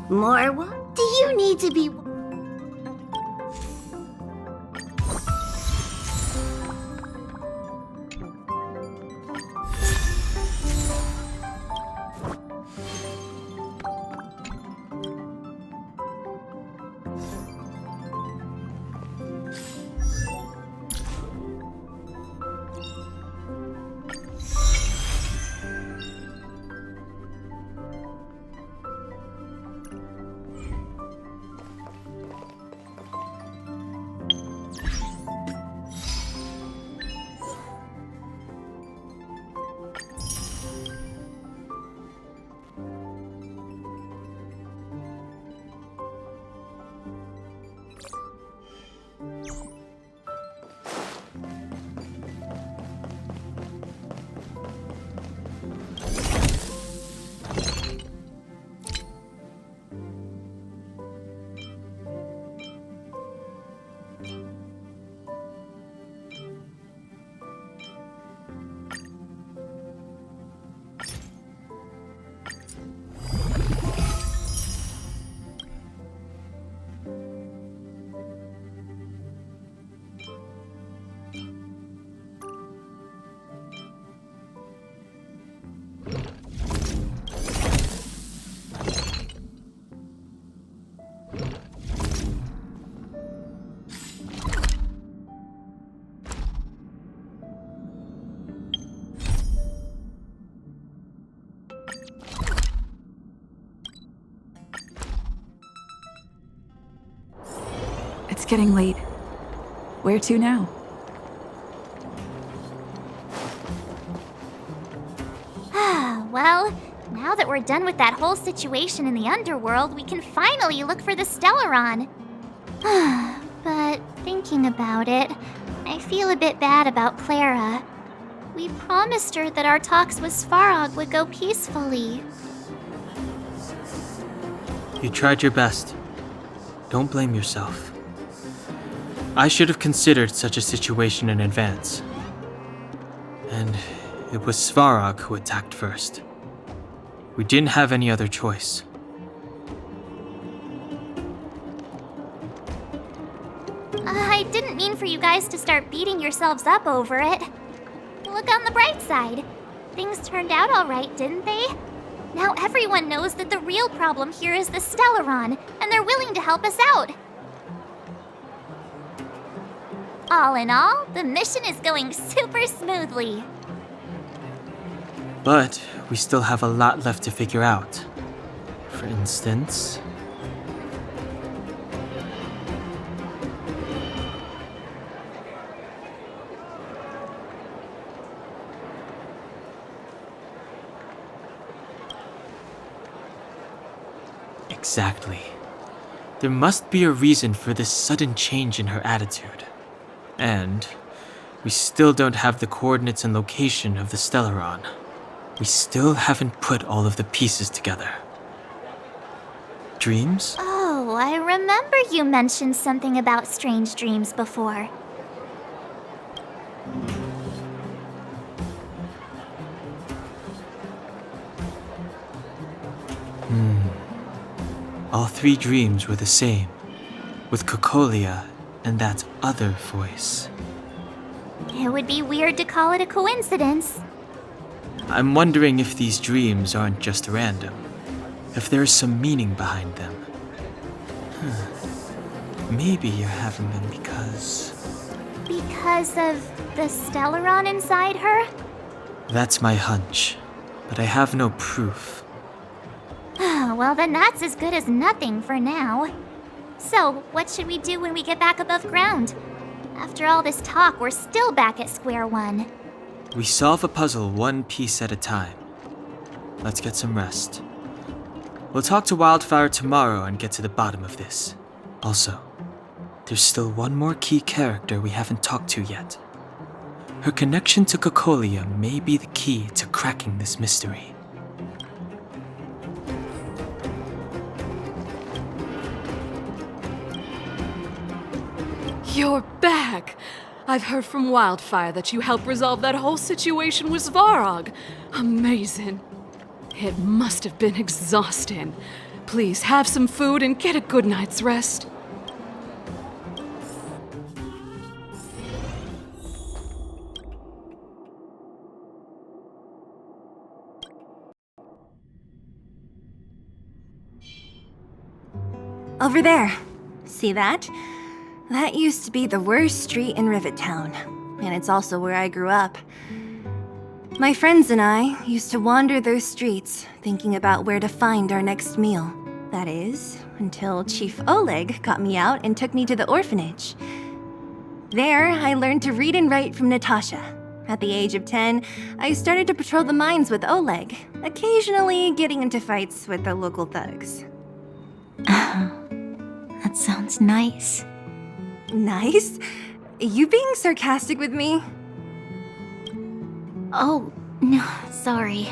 More what? Do you need to be... It's getting late. Where to now? Well, now that we're done with that whole situation in the underworld, we can finally look for the Stellaron. But thinking about it, I feel a bit bad about Clara. We promised her that our talks with Svarog would go peacefully. You tried your best. Don't blame yourself. I should have considered such a situation in advance. And it was Svarog who attacked first. We didn't have any other choice. I didn't mean for you guys to start beating yourselves up over it. Look on the bright side. Things turned out all right, didn't they? Now everyone knows that the real problem here is the Stellaron, and they're willing to help us out. All in all, the mission is going super smoothly. But we still have a lot left to figure out. For instance... Exactly. There must be a reason for this sudden change in her attitude. And we still don't have the coordinates and location of the Stellaron. We still haven't put all of the pieces together. Dreams? Oh, I remember you mentioned something about strange dreams before. All three dreams were the same, with Cocolia and that other voice. It would be weird to call it a coincidence. I'm wondering if these dreams aren't just random, if there's some meaning behind them. Maybe you're having them because... Because of the Stellaron inside her? That's my hunch, but I have no proof. Well, then that's as good as nothing for now. So, what should we do when we get back above ground? After all this talk, we're still back at square one. We solve a puzzle one piece at a time. Let's get some rest. We'll talk to Wildfire tomorrow and get to the bottom of this. Also, there's still one more key character we haven't talked to yet. Her connection to Cocolia may be the key to cracking this mystery. You're back! I've heard from Wildfire that you helped resolve that whole situation with Svarog. Amazing. It must have been exhausting. please, have some food and get a good night's rest. Over there. See that? That used to be the worst street in Rivet Town, and it's also where I grew up. My friends and I used to wander those streets, thinking about where to find our next meal. That is, until Chief Oleg got me out and took me to the orphanage. There, I learned to read and write from Natasha. At the age of 10, I started to patrol the mines with Oleg, occasionally getting into fights with the local thugs. That sounds nice. Nice? You being sarcastic with me? Oh, no, sorry.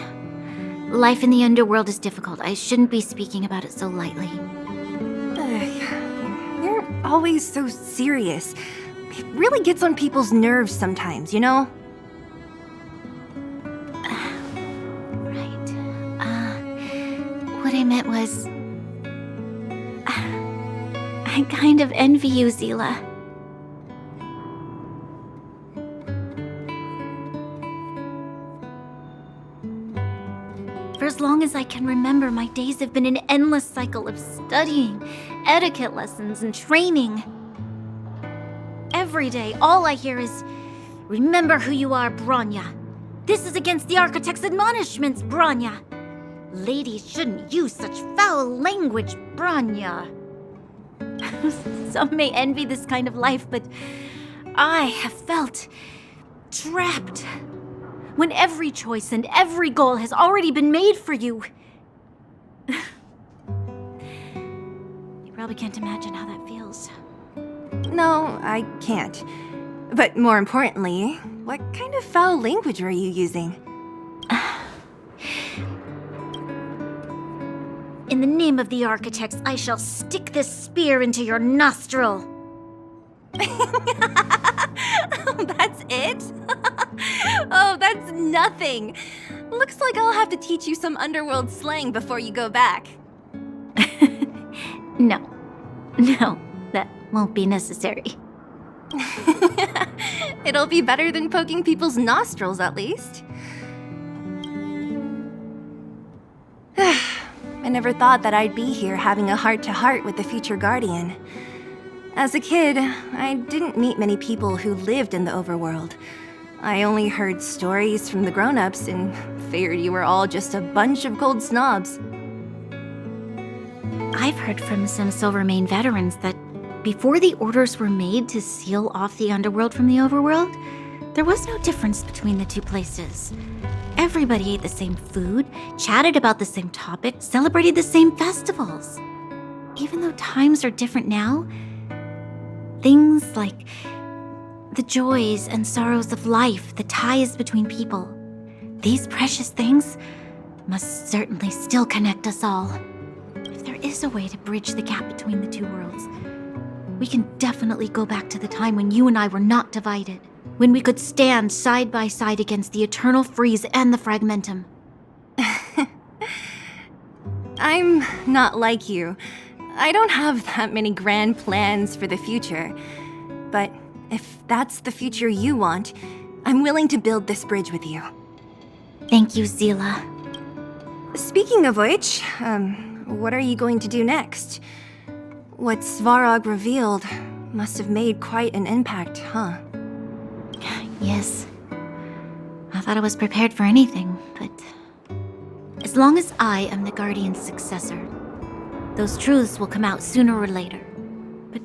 Life in the underworld is difficult. I shouldn't be speaking about it so lightly. You're always so serious. It really gets on people's nerves sometimes, you know? Right. What I meant was... I kind of envy you, Zila. For as long as I can remember, my days have been an endless cycle of studying, etiquette lessons, and training. Every day, all I hear is, "Remember who you are, Bronya. This is against the Architect's admonishments, Bronya. Ladies shouldn't use such foul language, Bronya." Some may envy this kind of life, but I have felt trapped. When every choice and every goal has already been made for you. You probably can't imagine how that feels. No, I can't. But more importantly, what kind of foul language were you using? In the name of the Architects, I shall stick this spear into your nostril. Oh, that's it? Oh, that's nothing. Looks like I'll have to teach you some underworld slang before you go back. No, that won't be necessary. It'll be better than poking people's nostrils, at least. I never thought that I'd be here having a heart-to-heart with the future Guardian. As a kid, I didn't meet many people who lived in the overworld. I only heard stories from the grown-ups and figured you were all just a bunch of cold snobs. I've heard from some Silvermane veterans that before the orders were made to seal off the underworld from the overworld, there was no difference between the two places. Everybody ate the same food, chatted about the same topics, celebrated the same festivals. Even though times are different now, things like the joys and sorrows of life, the ties between people, these precious things must certainly still connect us all. If there is a way to bridge the gap between the two worlds, we can definitely go back to the time when you and I were not divided, when we could stand side by side against the Eternal Freeze and the Fragmentum. I'm not like you. I don't have that many grand plans for the future. But if that's the future you want, I'm willing to build this bridge with you. Thank you, Zila. Speaking of which, what are you going to do next? What Svarog revealed must have made quite an impact, huh? Yes. I thought I was prepared for anything, but... as long as I am the Guardian's successor, those truths will come out sooner or later. But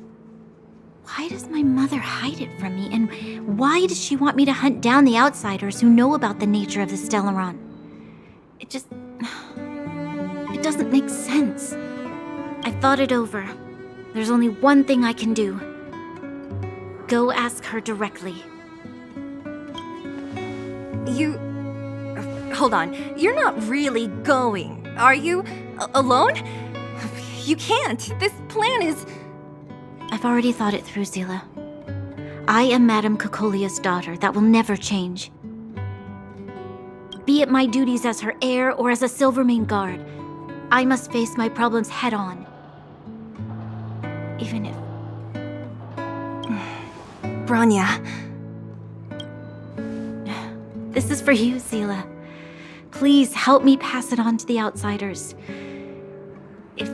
why does my mother hide it from me, and why does she want me to hunt down the outsiders who know about the nature of the Stellaron? It doesn't make sense. I've thought it over. There's only one thing I can do. Go ask her directly. Hold on. You're not really going, are you? Alone? You can't. This plan is... I've already thought it through, Zila. I am Madame Kokolia's daughter. That will never change. Be it my duties as her heir or as a Silvermane guard, I must face my problems head on. Even if... Branya, This is for you, Seela. Please help me pass it on to the outsiders. If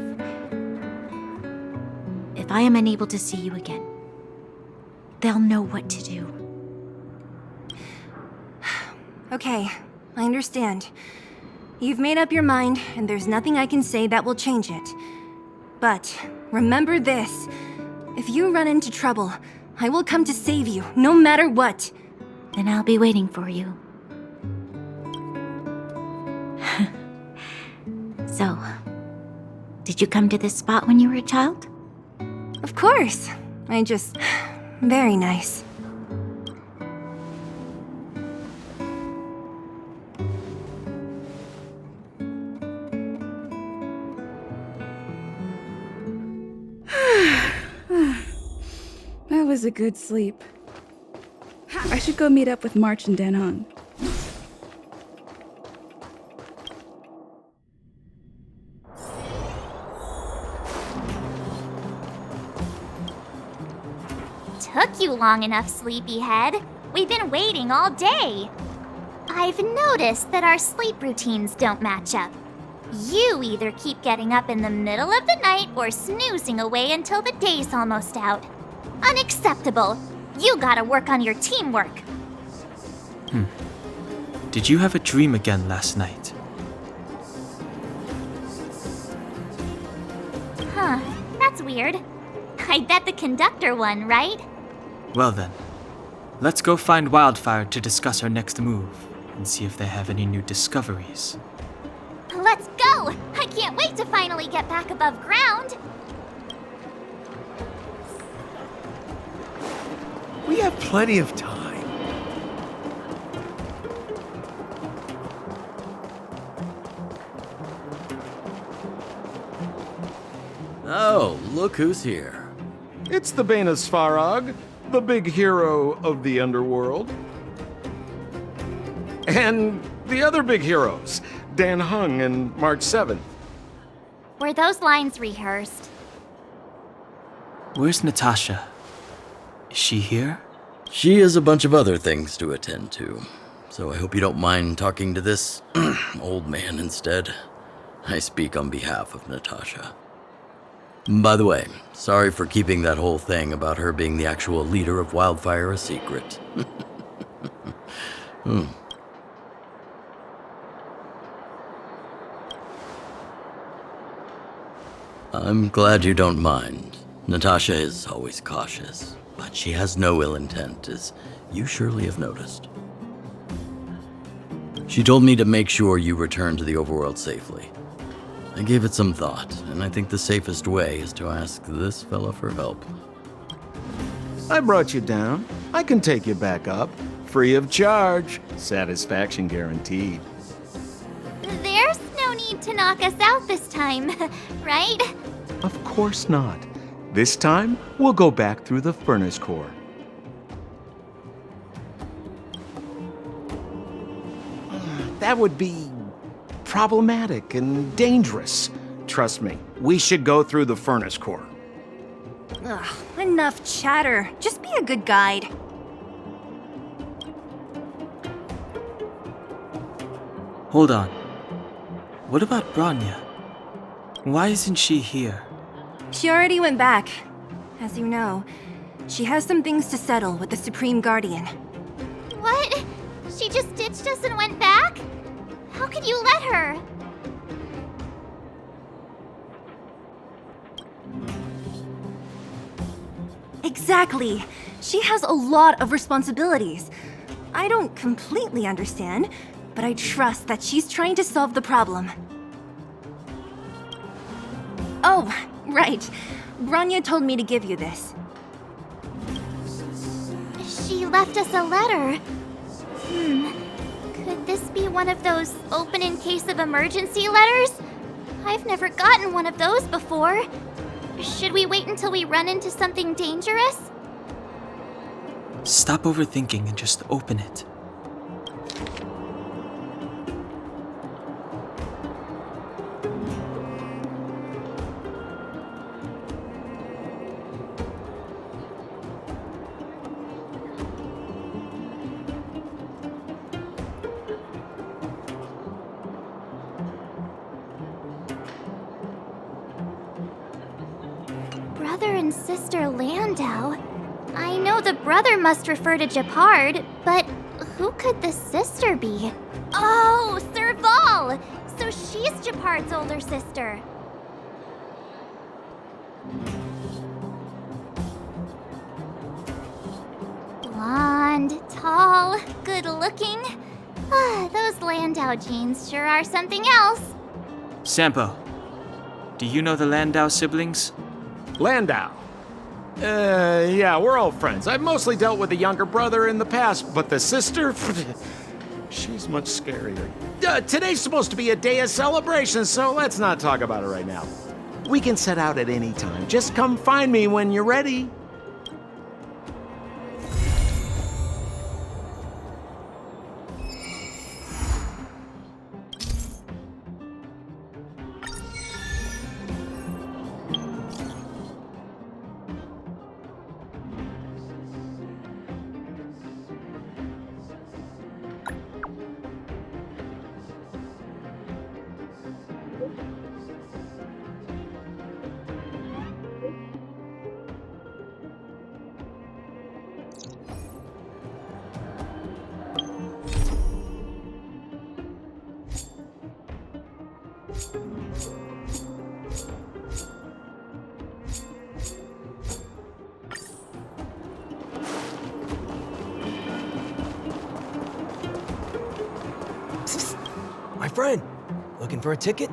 I am unable to see you again, they'll know what to do. okay, I understand. You've made up your mind, and there's nothing I can say that will change it. But remember this. If you run into trouble, I will come to save you, no matter what. Then I'll be waiting for you. So, did you come to this spot when you were a child? Of course. Very nice. That was a good sleep. I should go meet up with March and Dan Hung. Took you long enough, sleepyhead. We've been waiting all day. I've noticed that our sleep routines don't match up. You either keep getting up in the middle of the night or snoozing away until the day's almost out. Unacceptable. You gotta work on your teamwork. Did you have a dream again last night? Huh, that's weird. I bet the conductor won, right? Well then, let's go find Wildfire to discuss our next move and see if they have any new discoveries. Let's go! I can't wait to finally get back above ground. We have plenty of time. Oh, look who's here. It's the Bane of Svarog, the big hero of the underworld. And the other big heroes, Dan Hung and March 7th. Were those lines rehearsed? Where's Natasha? Is she here? She has a bunch of other things to attend to, so I hope you don't mind talking to this old man instead. I speak on behalf of Natasha. By the way, sorry for keeping that whole thing about her being the actual leader of Wildfire a secret. I'm glad you don't mind. Natasha is always cautious, but she has no ill intent, as you surely have noticed. She told me to make sure you return to the overworld safely. I gave it some thought, and I think the safest way is to ask this fella for help. I brought you down. I can take you back up. Free of charge. Satisfaction guaranteed. There's no need to knock us out this time, right? Of course not. This time, we'll go back through the furnace core. That would be problematic and dangerous. Trust me, we should go through the furnace core. Ugh, enough chatter. Just be a good guide. Hold on. What about Branya? Why isn't she here? She already went back. As you know, she has some things to settle with the Supreme Guardian. What? She just ditched us and went back? How could you let her? Exactly. She has a lot of responsibilities. I don't completely understand, but I trust that she's trying to solve the problem. Oh, right. Branya told me to give you this. She left us a letter. Could this be one of those open in case of emergency letters? I've never gotten one of those before. Should we wait until we run into something dangerous? Stop overthinking and just open it. Brother and sister Landau. I know the brother must refer to Japard, but who could the sister be? Oh, Serval! So she's Japard's older sister. Blonde, tall, good looking. Those Landau genes sure are something else. Sampo, do you know the Landau siblings? Landau. Yeah, we're old friends. I've mostly dealt with the younger brother in the past, but the sister? She's much scarier. Today's supposed to be a day of celebration, so let's not talk about it right now. We can set out at any time. Just come find me when you're ready. My friend, looking for a ticket?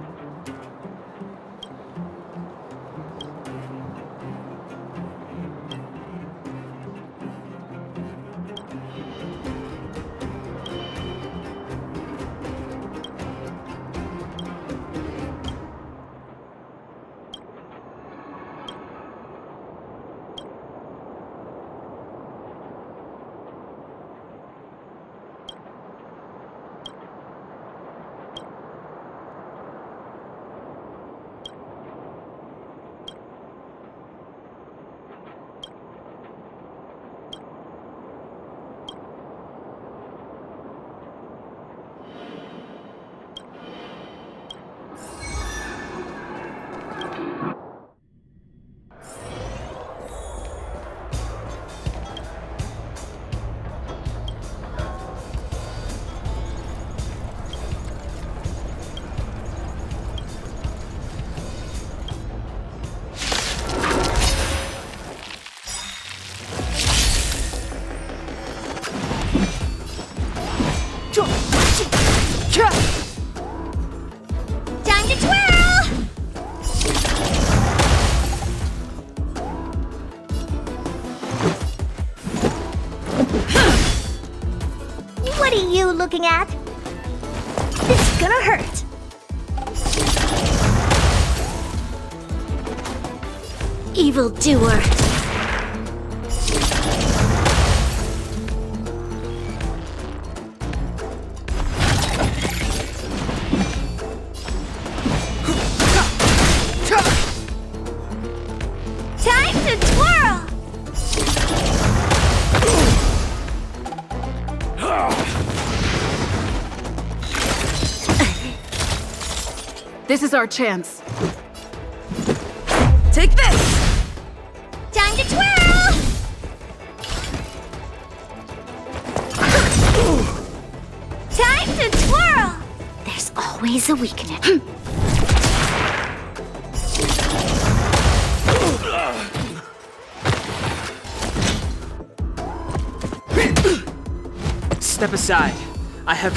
Time to twirl! What are you looking at? It's gonna hurt. Evildoer. Time to twirl! This is our chance. Take this! Time to twirl! Time to twirl! There's always a weakness. Step aside. I have.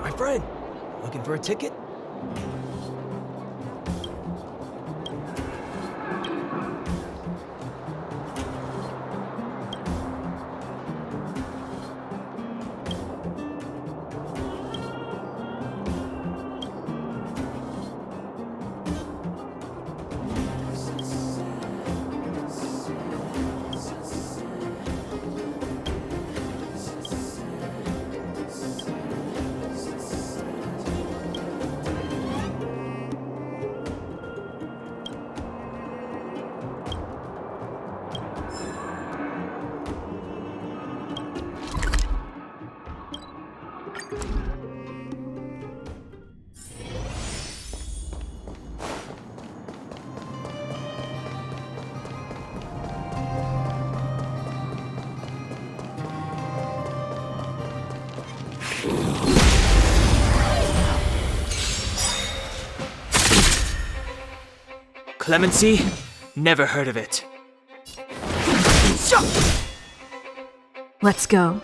My friend, looking for a ticket? Clemency? Never heard of it. Let's go.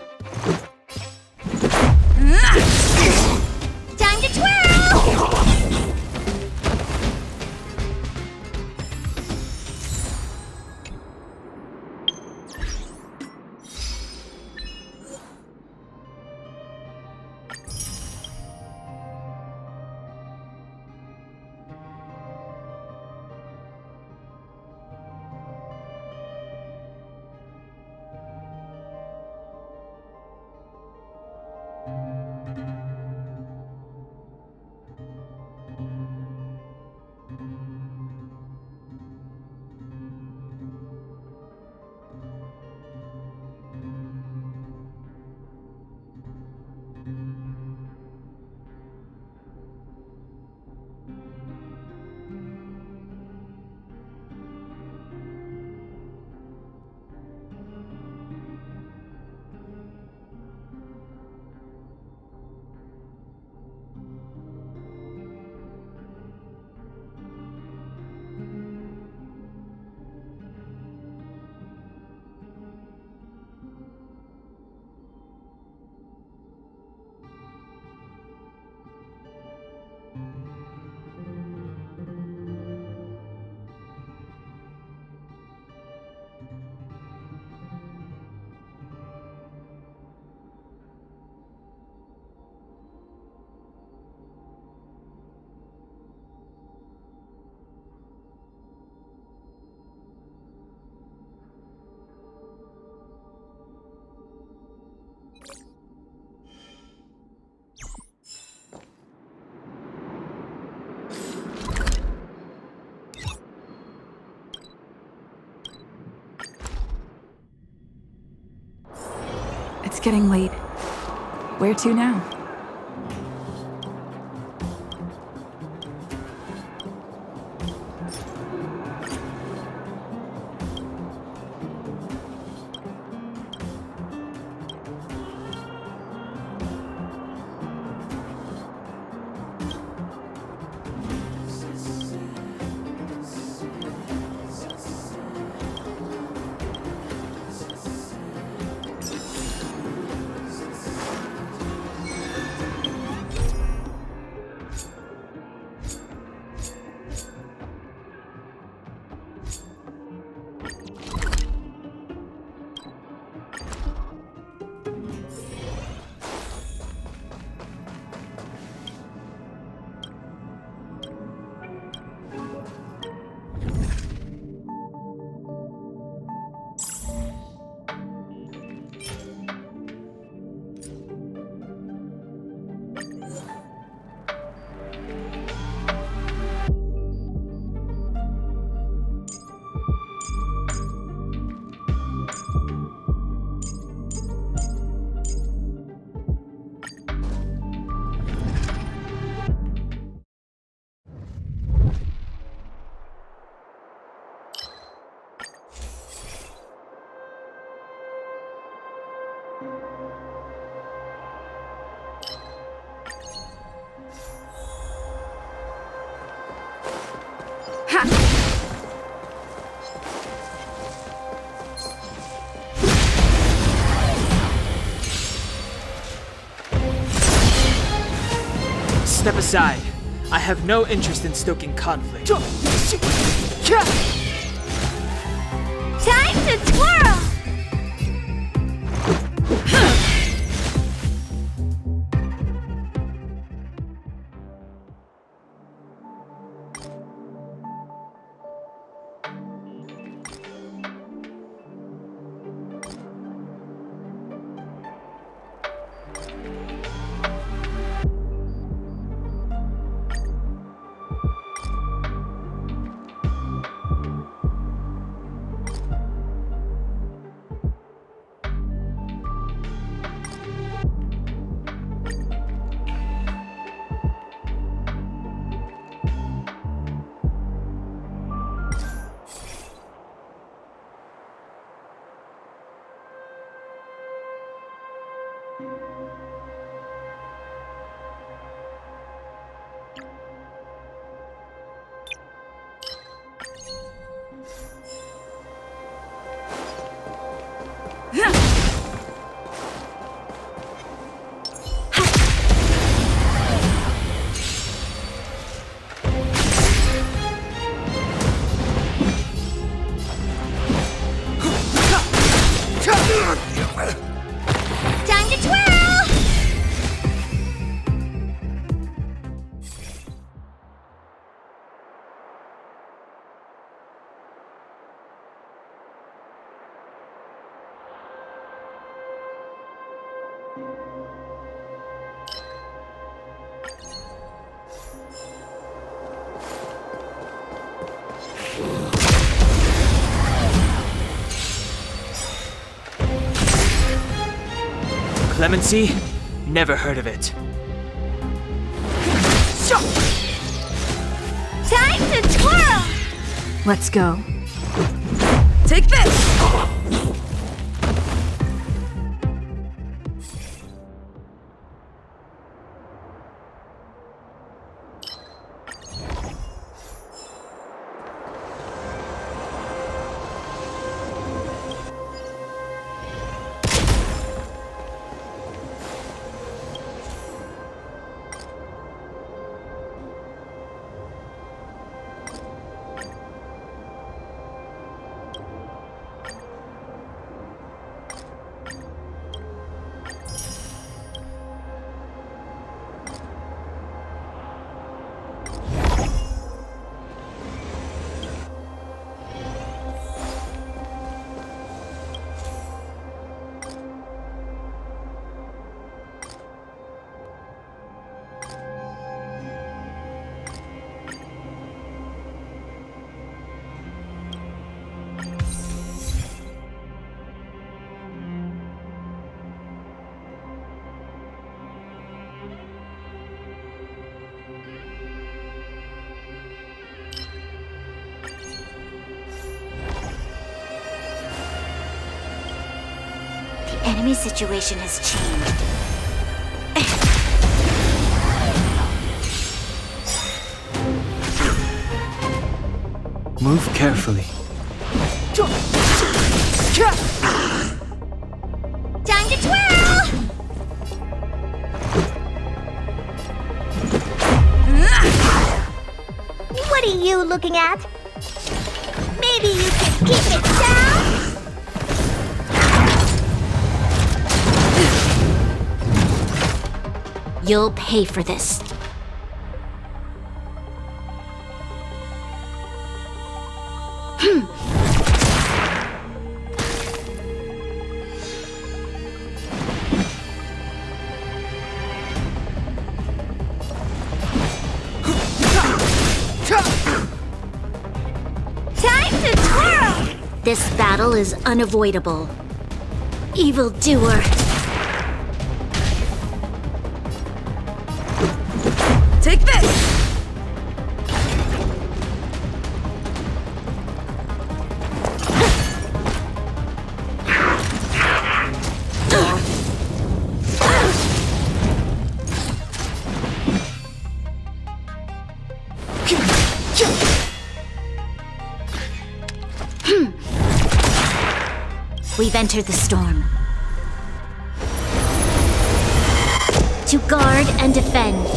Time to twirl! It's getting late. Where to now? Step aside. I have no interest in stoking conflict. Time to twirl! Clemency? Never heard of it. Time to twirl! Let's go. Take this! The enemy situation has changed. Move carefully. Time to twirl! What are you looking at? Maybe you can keep it down? You'll pay for this. Time to twirl! This battle is unavoidable. Evildoer. Take this! We've entered the storm. To guard and defend.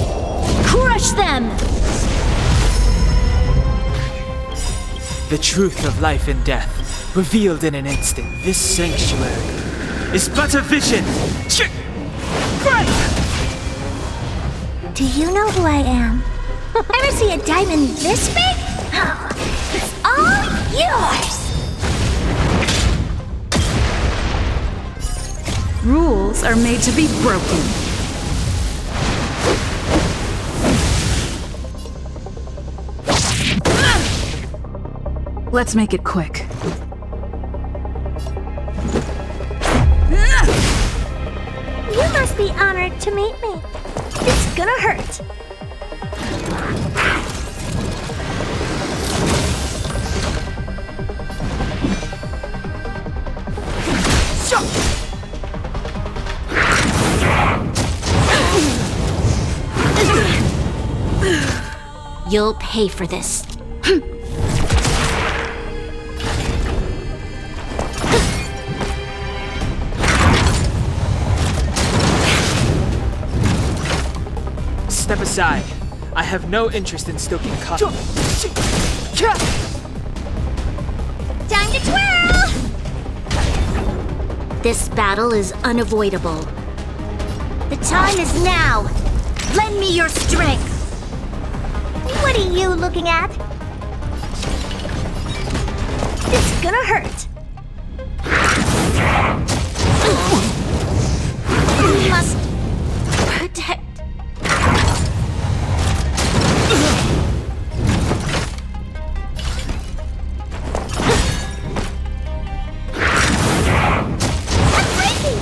Crush them! The truth of life and death, revealed in an instant. This sanctuary is but a vision. Do you know who I am? Ever see a diamond this big? Oh, it's all yours! Rules are made to be broken. Let's make it quick. You must be honored to meet me. It's gonna hurt. You'll pay for this. Step aside. I have no interest in stoking conflict. Time to twirl! This battle is unavoidable. The time is now. Lend me your strength. What are you looking at? It's gonna hurt. You must protect. I'm breaking!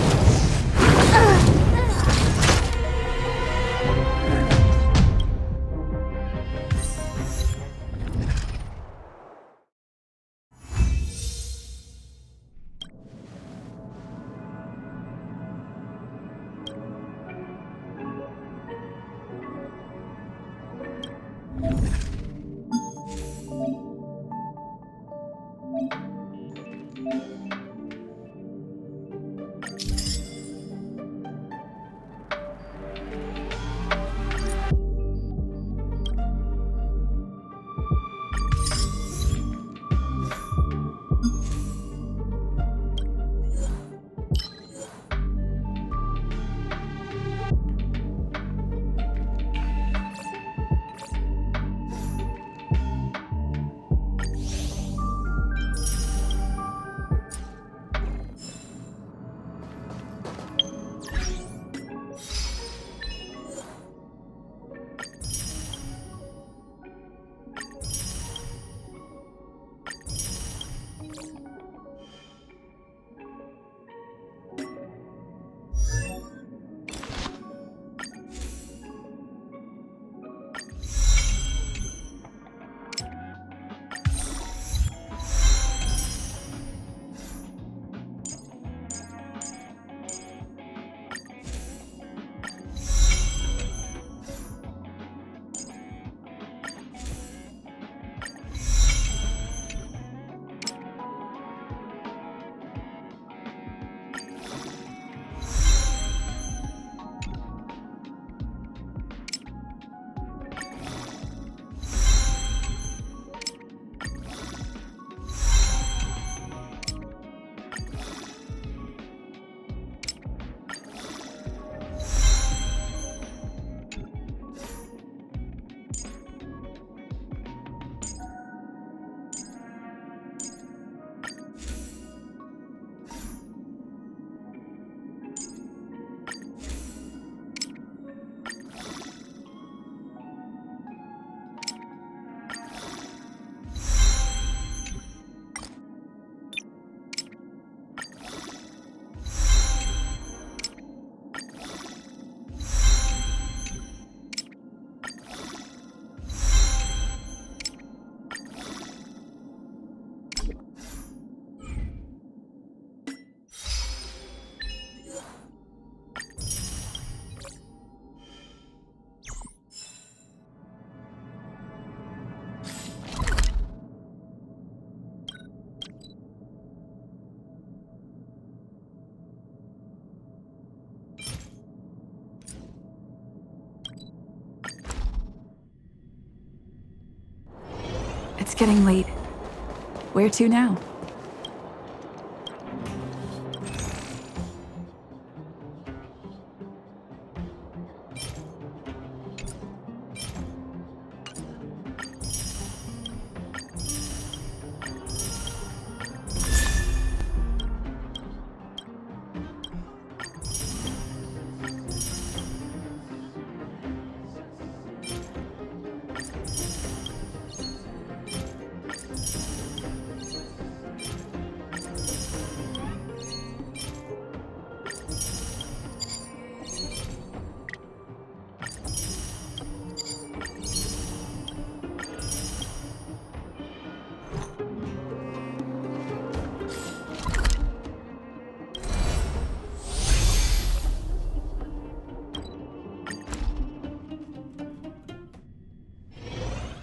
It's getting late. Where to now?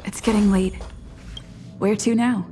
It's getting late. Where to now?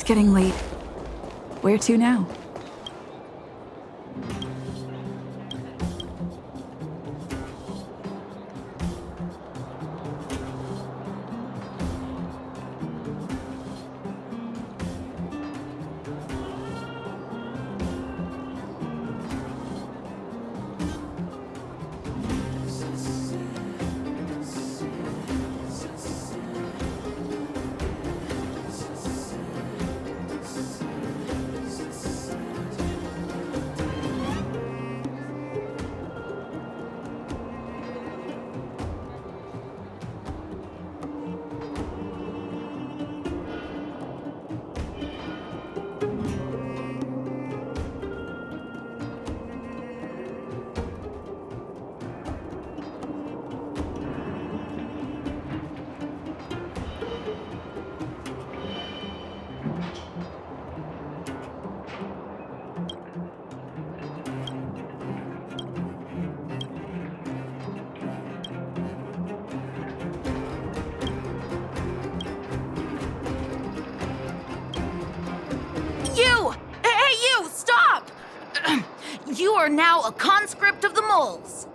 getting late. Where to now? You! Hey, you! Stop! You are now a conscript of the moles.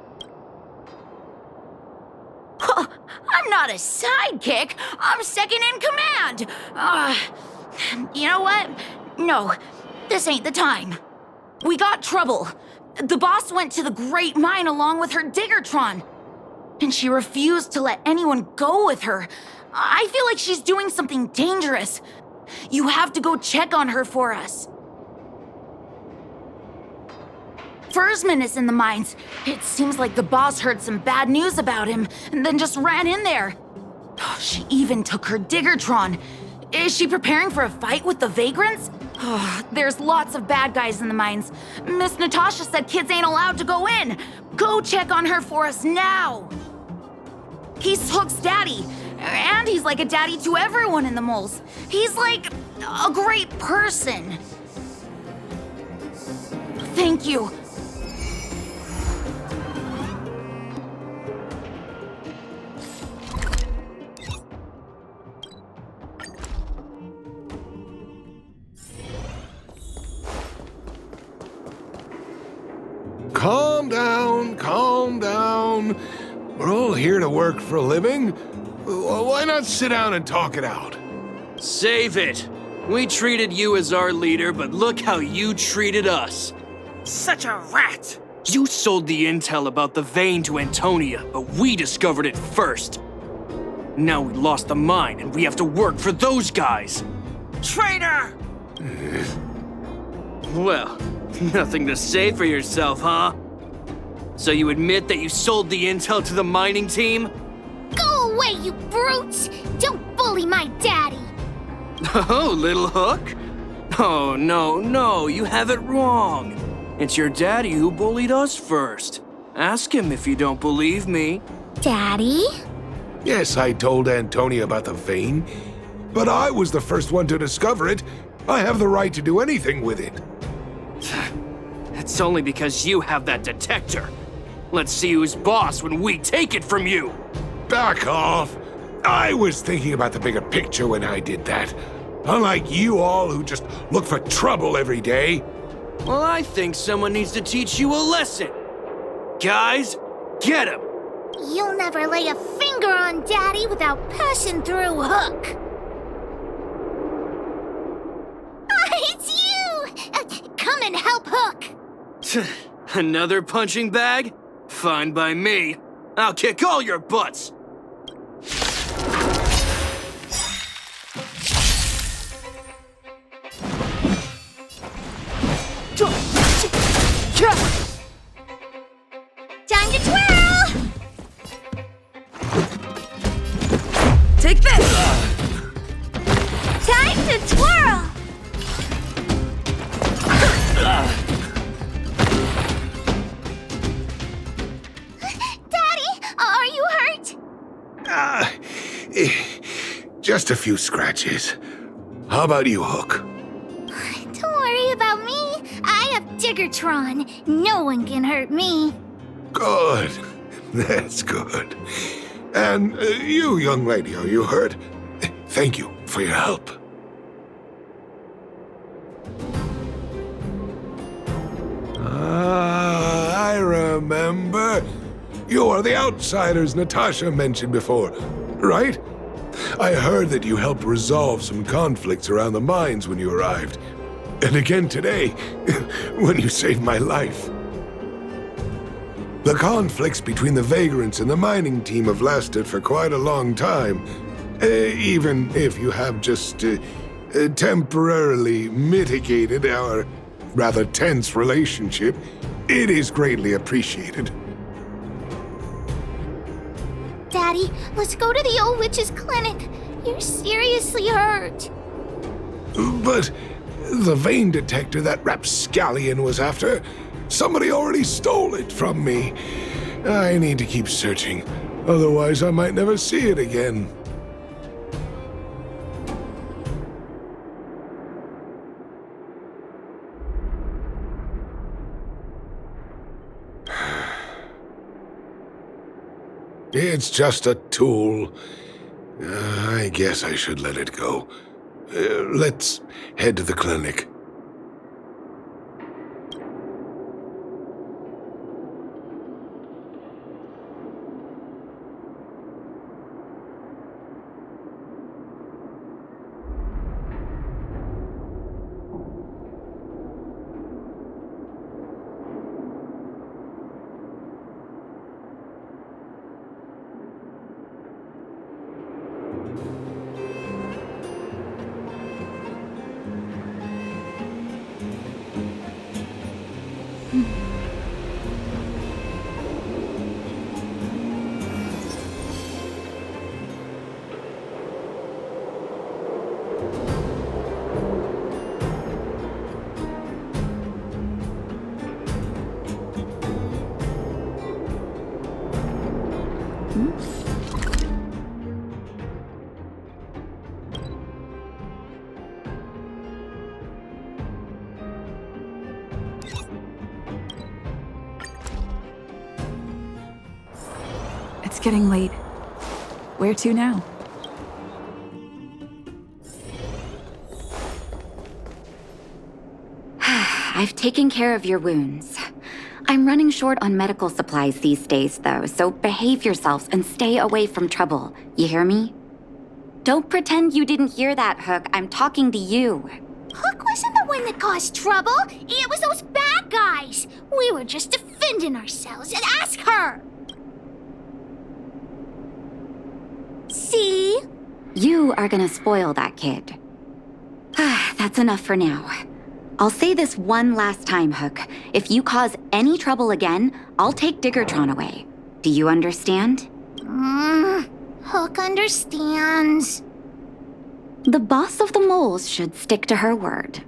I'm not a sidekick. I'm second in command. You know what? No, this ain't the time. We got trouble. The boss went to the Great Mine along with her Diggertron. And she refused to let anyone go with her. I feel like she's doing something dangerous. You have to go check on her for us. Fursman is in the mines. It seems like the boss heard some bad news about him and then just ran in there. She even took her Diggertron. Is she preparing for a fight with the vagrants? There's lots of bad guys in the mines. Miss Natasha said kids ain't allowed to go in. Go check on her for us now. He's Hook's daddy, and he's like a daddy to everyone in the moles. He's like a great person. Thank you. Calm down, calm down. We're all here to work for a living. Why not sit down and talk it out? Save it! We treated you as our leader, but look how you treated us. Such a rat! You sold the intel about the vein to Antonia, but we discovered it first. Now we lost the mine, and we have to work for those guys. Traitor! Well, nothing to say for yourself, huh? So you admit that you sold the intel to the mining team? Go away, you brutes! Don't bully my daddy! Oh, little Hook? Oh, no, you have it wrong. It's your daddy who bullied us first. Ask him if you don't believe me. Daddy? Yes, I told Antonia about the vein, but I was the first one to discover it. I have the right to do anything with it. It's only because you have that detector. Let's see who's boss when we take it from you. Back off. I was thinking about the bigger picture when I did that. Unlike you all who just look for trouble every day. Well, I think someone needs to teach you a lesson. Guys, get him! You'll never lay a finger on Daddy without passing through Hook. It's you! Come and help Hook! Another punching bag? Fine by me. I'll kick all your butts! Time to twirl! Take this! Time to twirl! Daddy, are you hurt? Just a few scratches. How about you, Hook? Don't worry about me. I have Diggertron. No one can hurt me. Good. That's good. And you, young lady, are you hurt? Thank you for your help. are the outsiders Natasha mentioned before, right? I heard that you helped resolve some conflicts around the mines when you arrived. And again today, when you saved my life. The conflicts between the vagrants and the mining team have lasted for quite a long time. Even if you have just temporarily mitigated our rather tense relationship, it is greatly appreciated. Daddy, let's go to the old witch's clinic. You're seriously hurt. But the vein detector that rapscallion was after, somebody already stole it from me. I need to keep searching, otherwise I might never see it again. It's just a tool. I guess I should let it go. Let's head to the clinic. It's getting late. Where to now? I've taken care of your wounds. I'm running short on medical supplies these days, though, so behave yourselves and stay away from trouble. You hear me? Don't pretend you didn't hear that, Hook. I'm talking to you. Hook wasn't the one that caused trouble. It was those bad guys. We were just defending ourselves. And ask her. See? You are gonna spoil that kid. That's enough for now. I'll say this one last time, Hook. If you cause any trouble again, I'll take Diggertron away. Do you understand? Hook understands. The boss of the moles should stick to her word.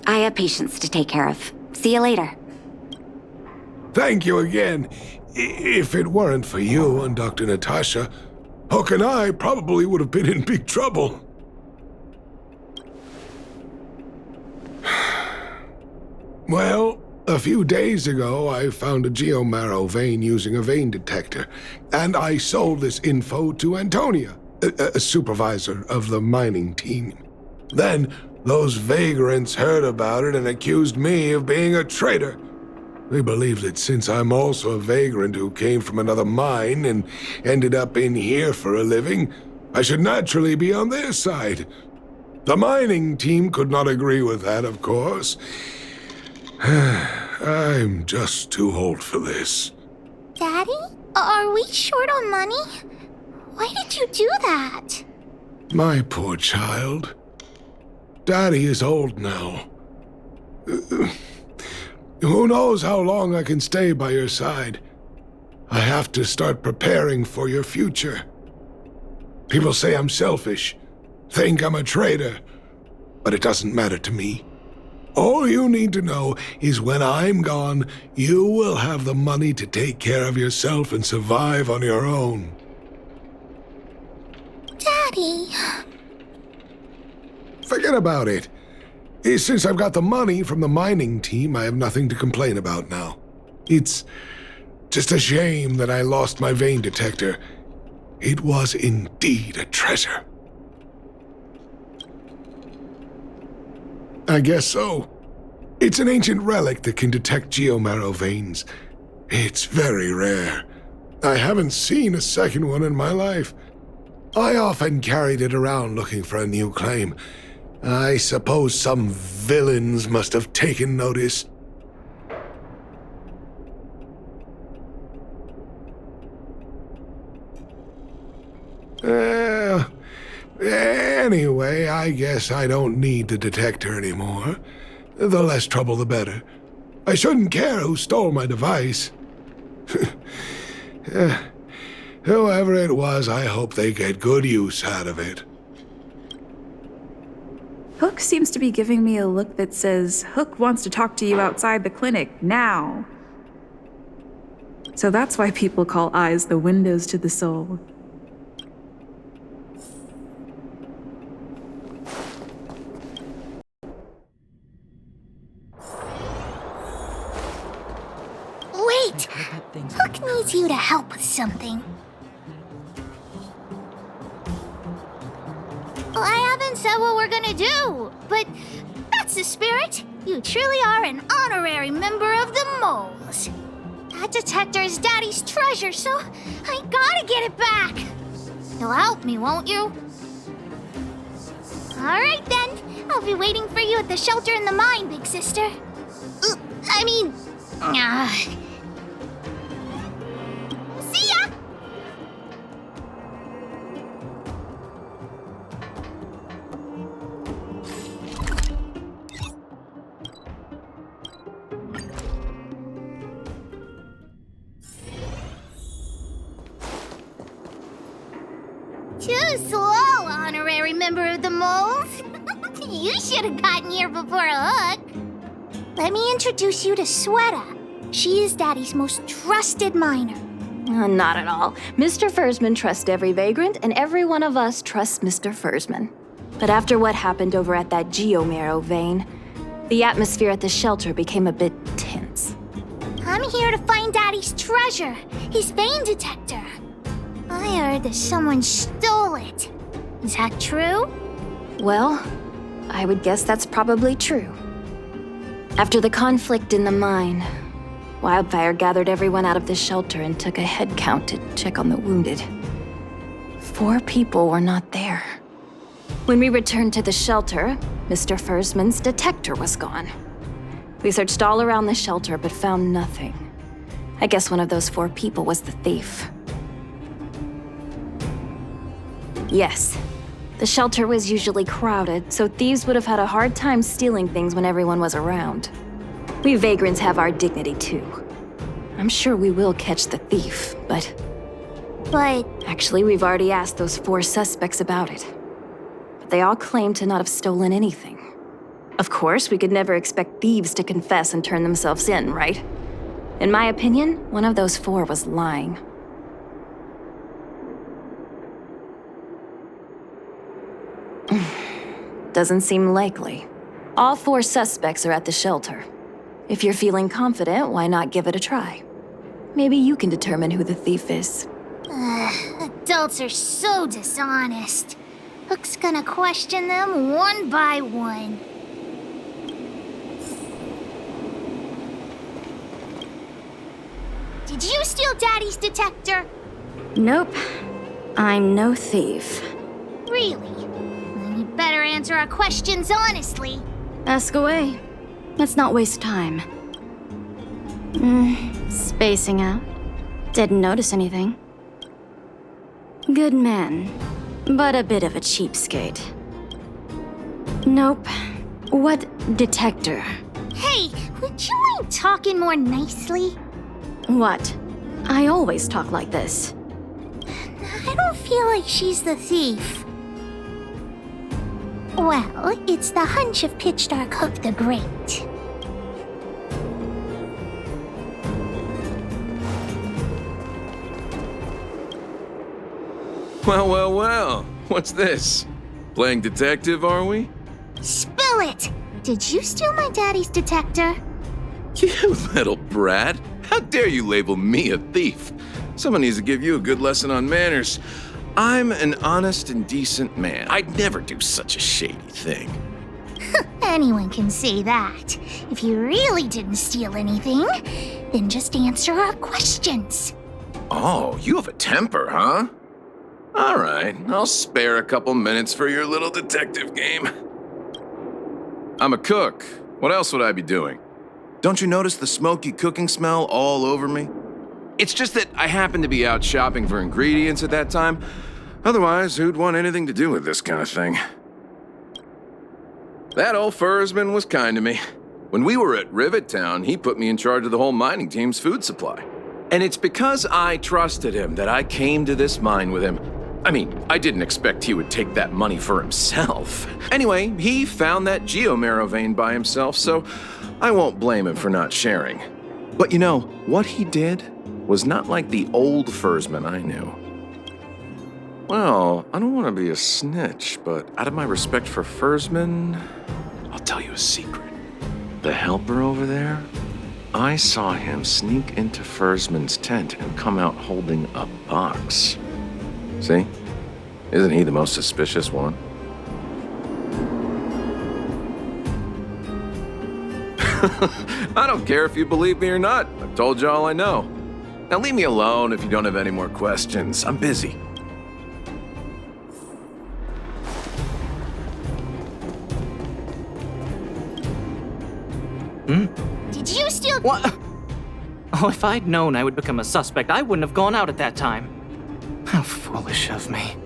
I have patients to take care of. See you later. Thank you again. If it weren't for you and Dr. Natasha, Hook and I probably would have been in big trouble. Well, a few days ago, I found a geomarrow vein using a vein detector, and I sold this info to Antonia, a supervisor of the mining team. Then, those vagrants heard about it and accused me of being a traitor. They believe that since I'm also a vagrant who came from another mine and ended up in here for a living, I should naturally be on their side. The mining team could not agree with that, of course. I'm just too old for this. Daddy? Are we short on money? Why did you do that? My poor child. Daddy is old now. Who knows how long I can stay by your side? I have to start preparing for your future. People say I'm selfish, think I'm a traitor, but it doesn't matter to me. All you need to know is when I'm gone, you will have the money to take care of yourself and survive on your own. Daddy. Forget about it. Since I've got the money from the mining team, I have nothing to complain about now. It's just a shame that I lost my vein detector. It was indeed a treasure. I guess so. It's an ancient relic that can detect geomarrow veins. It's very rare. I haven't seen a second one in my life. I often carried it around looking for a new claim. I suppose some villains must have taken notice. Anyway, I guess I don't need the detector anymore. The less trouble, the better. I shouldn't care who stole my device. Whoever it was, I hope they get good use out of it. Hook seems to be giving me a look that says, Hook wants to talk to you outside the clinic, now. So that's why people call eyes the windows to the soul. Wait! Hook needs you to help with something. Well, I haven't said what we're gonna do, but that's the spirit. You truly are an honorary member of the Moles. That detector is Daddy's treasure, so I gotta get it back. You'll help me, won't you? All right, then. I'll be waiting for you at the shelter in the mine, big sister. See ya! Too slow, honorary member of the Moles. You should have gotten here before Hook. Let me introduce you to Sweta. She is Daddy's most trusted miner. Not at all. Mr. Fursman trusts every vagrant, and every one of us trusts Mr. Fursman. But after what happened over at that geomarrow vein, the atmosphere at the shelter became a bit tense. I'm here to find Daddy's treasure, his vein detector. I heard that someone stole it. Is that true? Well, I would guess that's probably true. After the conflict in the mine, Wildfire gathered everyone out of the shelter and took a head count to check on the wounded. 4 people were not there. When we returned to the shelter, Mr. Fursman's detector was gone. We searched all around the shelter but found nothing. I guess one of those 4 people was the thief. Yes, the shelter was usually crowded, so thieves would have had a hard time stealing things when everyone was around. We vagrants have our dignity too. I'm sure we will catch the thief, but... Actually, we've already asked those 4 suspects about it. But they all claim to not have stolen anything. Of course, we could never expect thieves to confess and turn themselves in, right? In my opinion, one of those 4 was lying. Doesn't seem likely. All 4 suspects are at the shelter. If you're feeling confident, why not give it a try? Maybe you can determine who the thief is. Adults are so dishonest. Hook's gonna question them one by one. Did you steal Daddy's detector? Nope. I'm no thief. Really? Then you better answer our questions honestly. Ask away. Let's not waste time. Spacing out. Didn't notice anything. Good man, but a bit of a cheapskate. Nope. What detector? Hey, would you mind talking more nicely? What? I always talk like this. I don't feel like she's the thief. Well, it's the hunch of Pitch Dark Hook the Great. Well. What's this? Playing detective, are we? Spill it! Did you steal my daddy's detector? You little brat. How dare you label me a thief? Someone needs to give you a good lesson on manners. I'm an honest and decent man. I'd never do such a shady thing. Anyone can say that. If you really didn't steal anything, then just answer our questions. Oh, you have a temper, huh? All right, I'll spare a couple minutes for your little detective game. I'm a cook. What else would I be doing? Don't you notice the smoky cooking smell all over me? It's just that I happened to be out shopping for ingredients at that time. Otherwise, who'd want anything to do with this kind of thing? That old Fursman was kind to me. When we were at Rivet Town, he put me in charge of the whole mining team's food supply. And it's because I trusted him that I came to this mine with him. I mean, I didn't expect he would take that money for himself. Anyway, he found that geomarrow vein by himself, so I won't blame him for not sharing. But you know, what he did was not like the old Fursman I knew. Well, I don't want to be a snitch, but out of my respect for Fursman, I'll tell you a secret. The helper over there, I saw him sneak into Fursman's tent and come out holding a box. See? Isn't he the most suspicious one? I don't care if you believe me or not. I've told you all I know. Now leave me alone if you don't have any more questions. I'm busy. Did you steal— What? Oh, if I'd known I would become a suspect, I wouldn't have gone out at that time. How foolish of me.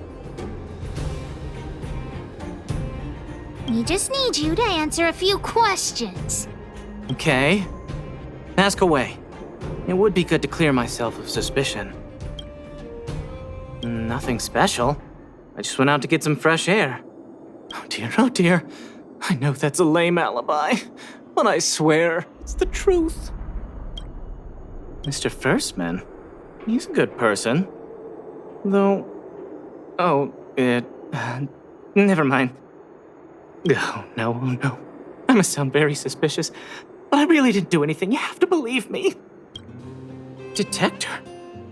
We just need you to answer a few questions. Okay. Ask away. It would be good to clear myself of suspicion. Nothing special. I just went out to get some fresh air. Oh dear. I know that's a lame alibi, but I swear it's the truth. Mr. Firstman, he's a good person. Though... never mind. Oh, no. I must sound very suspicious, but I really didn't do anything. You have to believe me. Detector?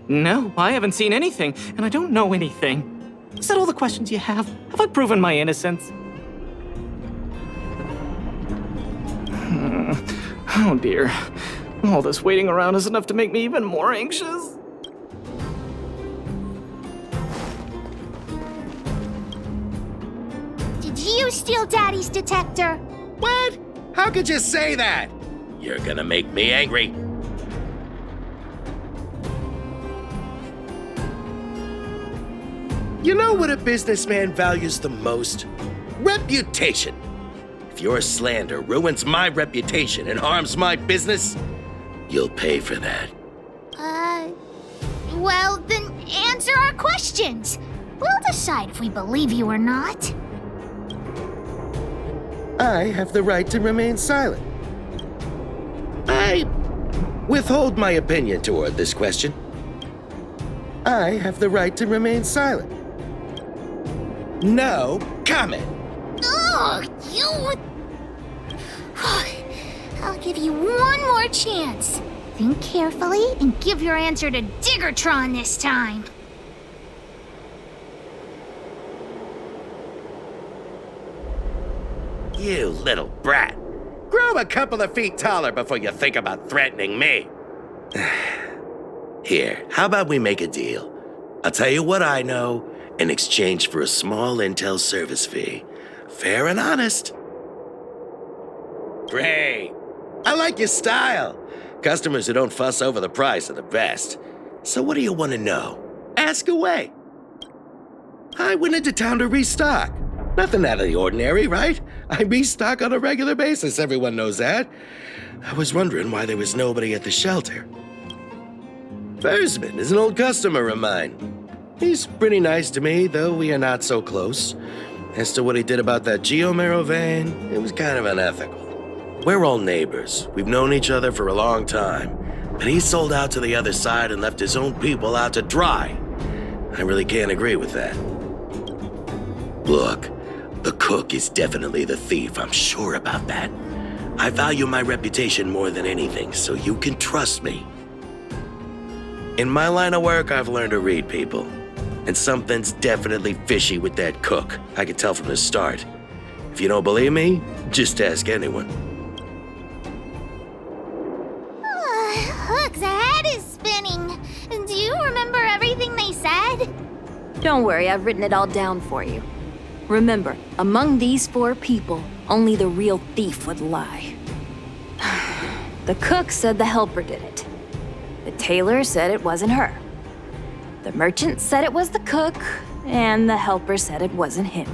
No, I haven't seen anything, and I don't know anything. Is that all the questions you have? Have I proven my innocence? Oh dear. All this waiting around is enough to make me even more anxious. Did you steal Daddy's detector? What? How could you say that? You're gonna make me angry. You know what a businessman values the most? Reputation. If your slander ruins my reputation and harms my business, you'll pay for that. Well, then answer our questions. We'll decide if we believe you or not. I have the right to remain silent. I withhold my opinion toward this question. I have the right to remain silent. No comment. Ugh, you... I'll give you one more chance. Think carefully and give your answer to Diggertron this time. You little brat. Grow a couple of feet taller before you think about threatening me. Here, how about we make a deal? I'll tell you what I know in exchange for a small intel service fee. Fair and honest. Great. I like your style. Customers who don't fuss over the price are the best. So what do you want to know? Ask away. I went into town to restock. Nothing out of the ordinary, right? I restock on a regular basis, everyone knows that. I was wondering why there was nobody at the shelter. Fursman is an old customer of mine. He's pretty nice to me, though we are not so close. As to what he did about that geomarrow vein, it was kind of unethical. We're all neighbors. We've known each other for a long time. But he sold out to the other side and left his own people out to dry. I really can't agree with that. Look, the cook is definitely the thief, I'm sure about that. I value my reputation more than anything, so you can trust me. In my line of work, I've learned to read people. And something's definitely fishy with that cook. I could tell from the start. If you don't believe me, just ask anyone. Hook's ahead. head is spinning. Do you remember everything they said? Don't worry, I've written it all down for you. Remember, among these 4 people, only the real thief would lie. The cook said the helper did it. The tailor said it wasn't her. The merchant said it was the cook, and the helper said it wasn't him.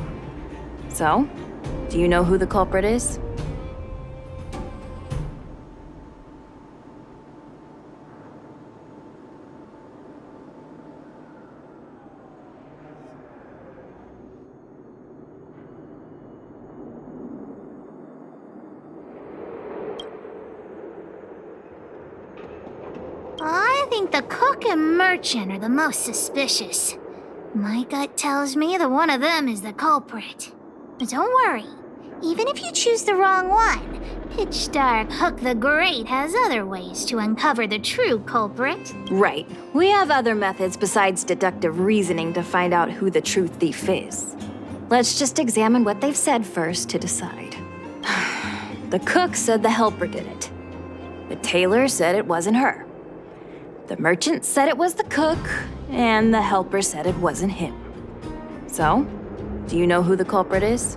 So, do you know who the culprit is? I think the cook and merchant are the most suspicious. My gut tells me that one of them is the culprit. But don't worry, even if you choose the wrong one, Pitch Dark Hook the Great has other ways to uncover the true culprit. Right. We have other methods besides deductive reasoning to find out who the true thief is. Let's just examine what they've said first to decide. The cook said the helper did it. The tailor said it wasn't her. The merchant said it was the cook, and the helper said it wasn't him. So, do you know who the culprit is?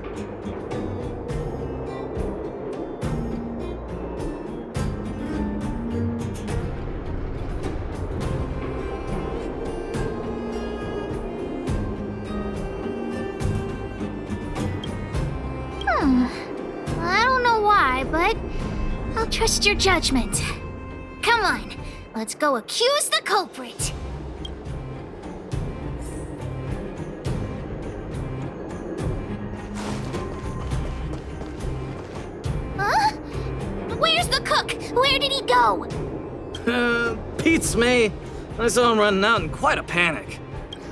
I don't know why, but I'll trust your judgment. Come on, let's go accuse the culprit. Huh? Where's the cook? Where did he go? Pete's me. I saw him running out in quite a panic.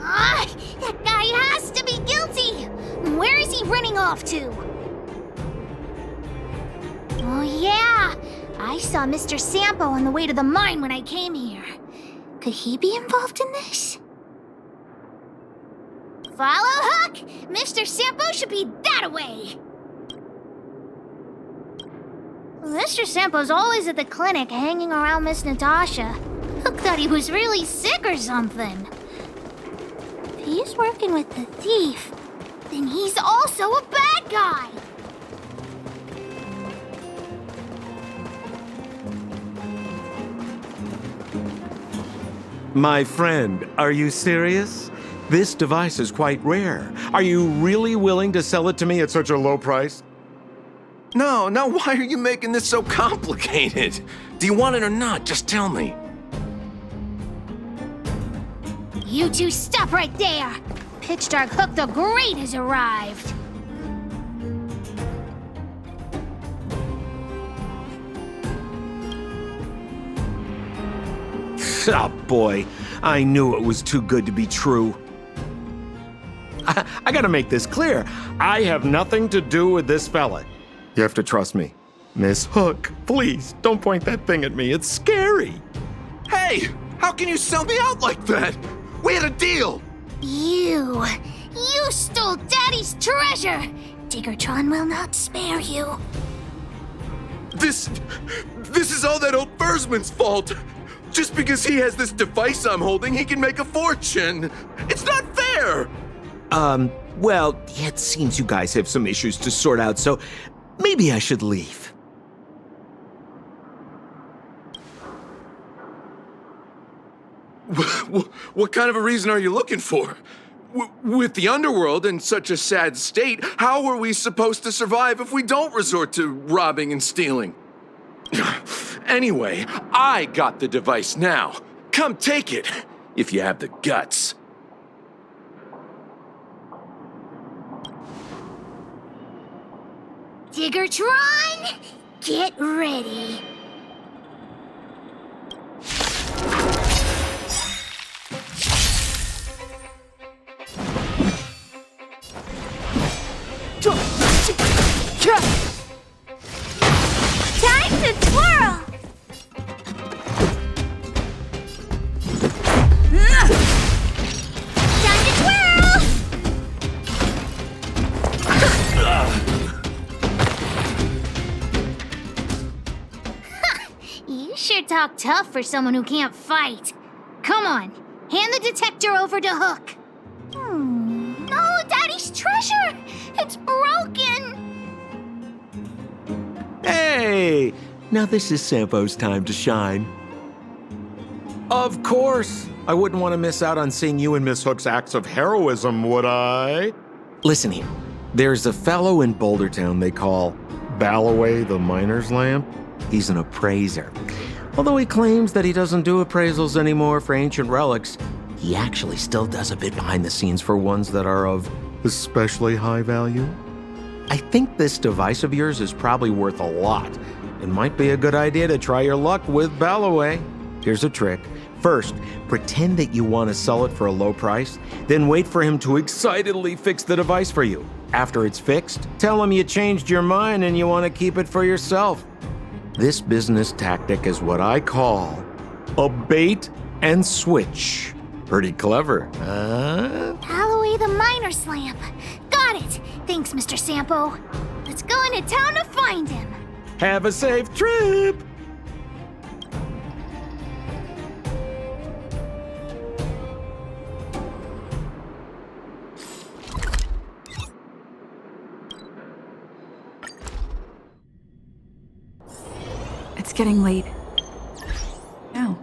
Ah, that guy has to be guilty. Where is he running off to? Oh yeah, I saw Mr. Sampo on the way to the mine when I came here. Could he be involved in this? Follow Hook! Mr. Sampo should be that way! Mr. Sampo's always at the clinic hanging around Miss Natasha. Hook thought he was really sick or something. If he's working with the thief, then he's also a bad guy! My friend, are you serious? This device is quite rare. Are you really willing to sell it to me at such a low price? No, why are you making this so complicated? Do you want it or not? Just tell me. You two stop right there! Pitch Dark Hook the Great has arrived! Oh boy, I knew it was too good to be true. I gotta make this clear. I have nothing to do with this fella. You have to trust me. Miss Hook, please, don't point that thing at me. It's scary. Hey, how can you sell me out like that? We had a deal. You stole Daddy's treasure! Diggertron will not spare you. This is all that old Fursman's fault. Just because he has this device I'm holding, he can make a fortune. It's not fair! Well, it seems you guys have some issues to sort out, so maybe I should leave. What kind of a reason are you looking for? With the underworld in such a sad state, how are we supposed to survive if we don't resort to robbing and stealing? Anyway, I got the device now. Come take it, if you have the guts. Diggertron, get ready. Time to twirl! Time to twirl! talk tough for someone who can't fight. Come on, hand the detector over to Hook. No, Daddy's treasure! It's broken! Hey! Now this is Sampo's time to shine. Of course! I wouldn't want to miss out on seeing you and Miss Hook's acts of heroism, would I? Listen here. There's a fellow in Bouldertown they call Balloway the Miner's Lamp. He's an appraiser. Although he claims that he doesn't do appraisals anymore for ancient relics, he actually still does a bit behind the scenes for ones that are of especially high value. I think this device of yours is probably worth a lot. It might be a good idea to try your luck with Balloway. Here's a trick. First, pretend that you want to sell it for a low price, then wait for him to excitedly fix the device for you. After it's fixed, tell him you changed your mind and you want to keep it for yourself. This business tactic is what I call a bait and switch. Pretty clever, huh? Balloway the Miner's Lamp. Got it. Thanks, Mr. Sampo. Let's go into town to find him. Have a safe trip! It's getting late. Now.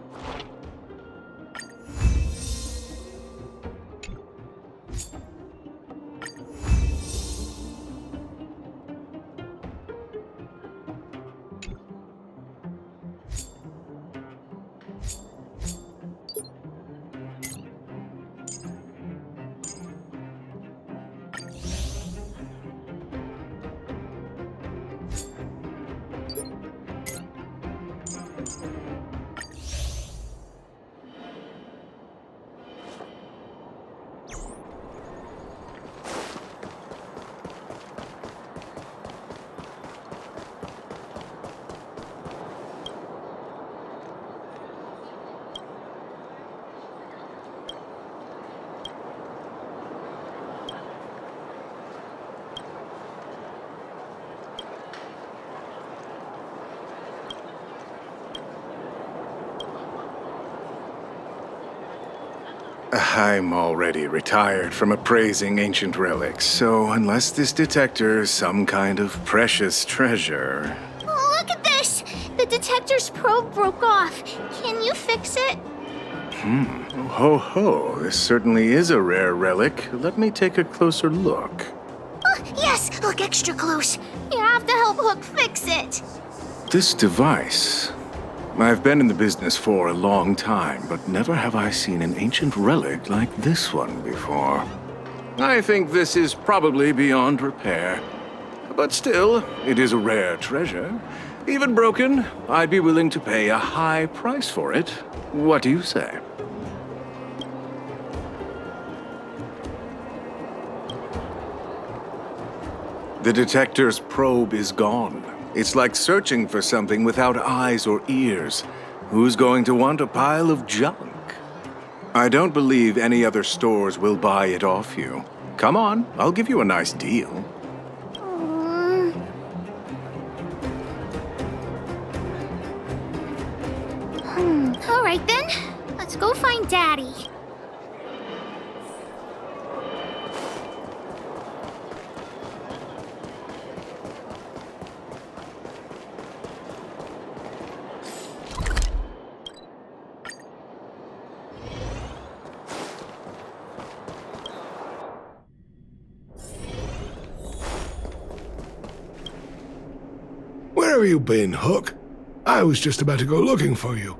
I'm already retired from appraising ancient relics, so unless this detector is some kind of precious treasure... Oh, look at this! The detector's probe broke off. Can you fix it? Ho ho, this certainly is a rare relic. Let me take a closer look. Oh, yes! Look extra close. You have to help Hook fix it. This device... I've been in the business for a long time, but never have I seen an ancient relic like this one before. I think this is probably beyond repair. But still, it is a rare treasure. Even broken, I'd be willing to pay a high price for it. What do you say? The detector's probe is gone. It's like searching for something without eyes or ears. Who's going to want a pile of junk? I don't believe any other stores will buy it off you. Come on, I'll give you a nice deal. All right then. Let's go find Daddy. Where have you been, Hook? I was just about to go looking for you.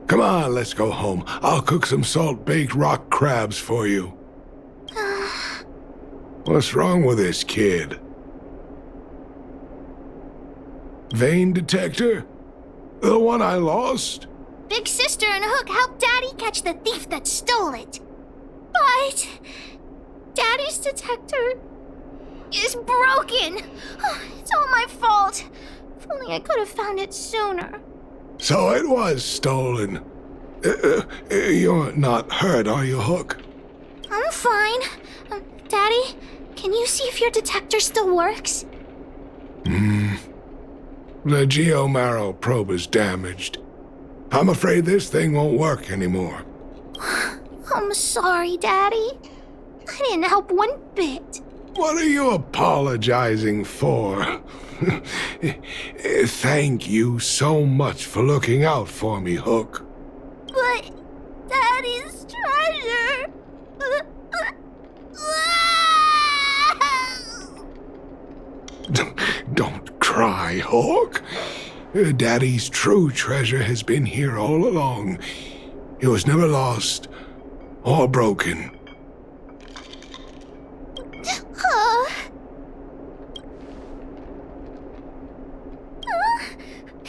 Come on, let's go home. I'll cook some salt-baked rock crabs for you. What's wrong with this kid? Vein detector? The one I lost? Big Sister and Hook helped Daddy catch the thief that stole it. But Daddy's detector is broken. It's all my fault. If only I could have found it sooner. So it was stolen. You're not hurt, are you, Hook? I'm fine. Daddy, can you see if your detector still works? The geomarrow probe is damaged. I'm afraid this thing won't work anymore. I'm sorry, Daddy. I didn't help one bit. What are you apologizing for? Thank you so much for looking out for me, Hook. But Daddy's treasure... Don't cry, Hawk. Daddy's true treasure has been here all along. It was never lost or broken.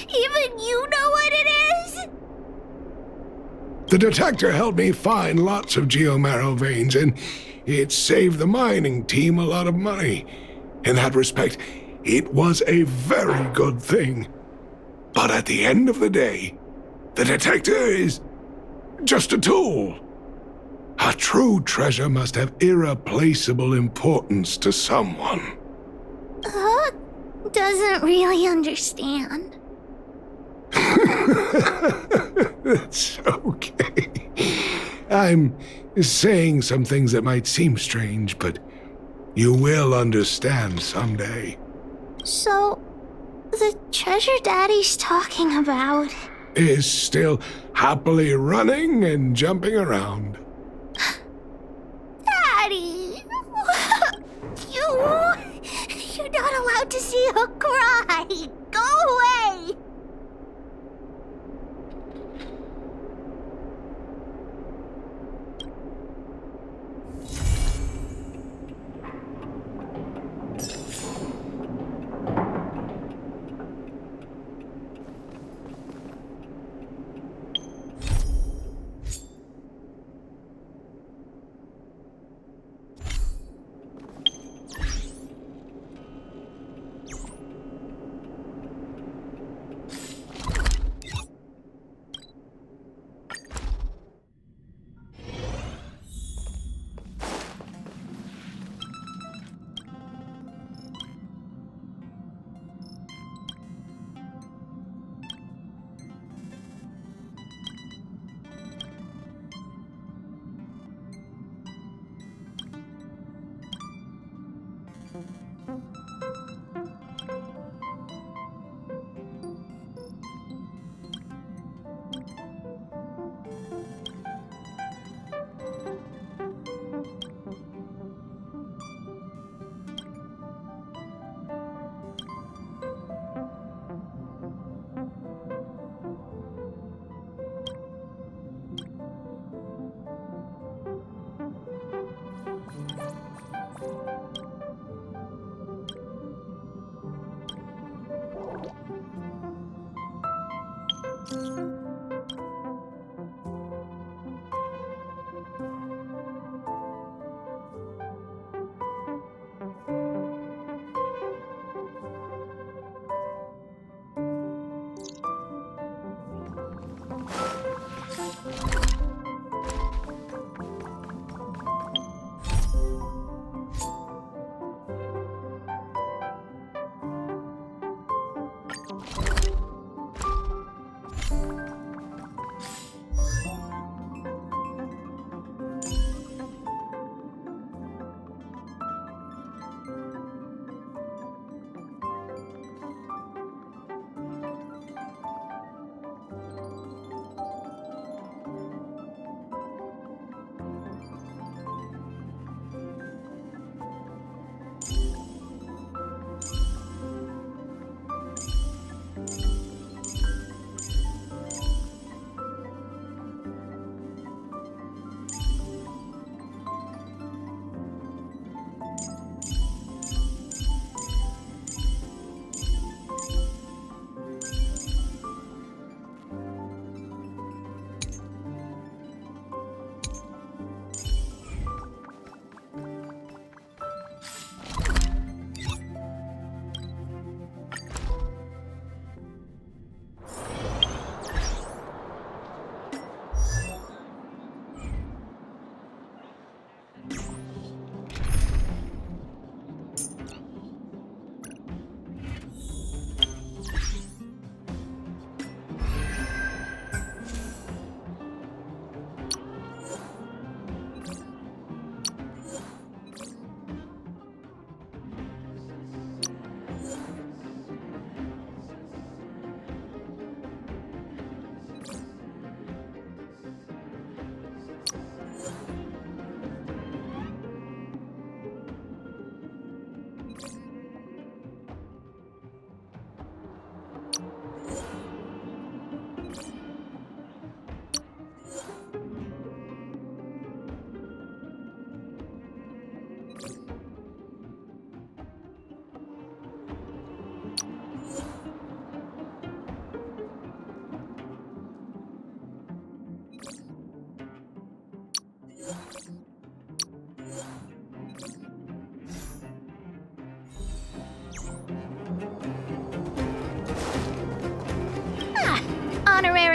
Even you know what it is? The detector helped me find lots of geomarrow veins, and it saved the mining team a lot of money. In that respect, it was a very good thing. But at the end of the day, the detector is just a tool. A true treasure must have irreplaceable importance to someone. Hook doesn't really understand. That's okay. I'm saying some things that might seem strange, but you will understand someday. So, the treasure Daddy's talking about Is still happily running and jumping around. Daddy! You're not allowed to see her cry! Go away!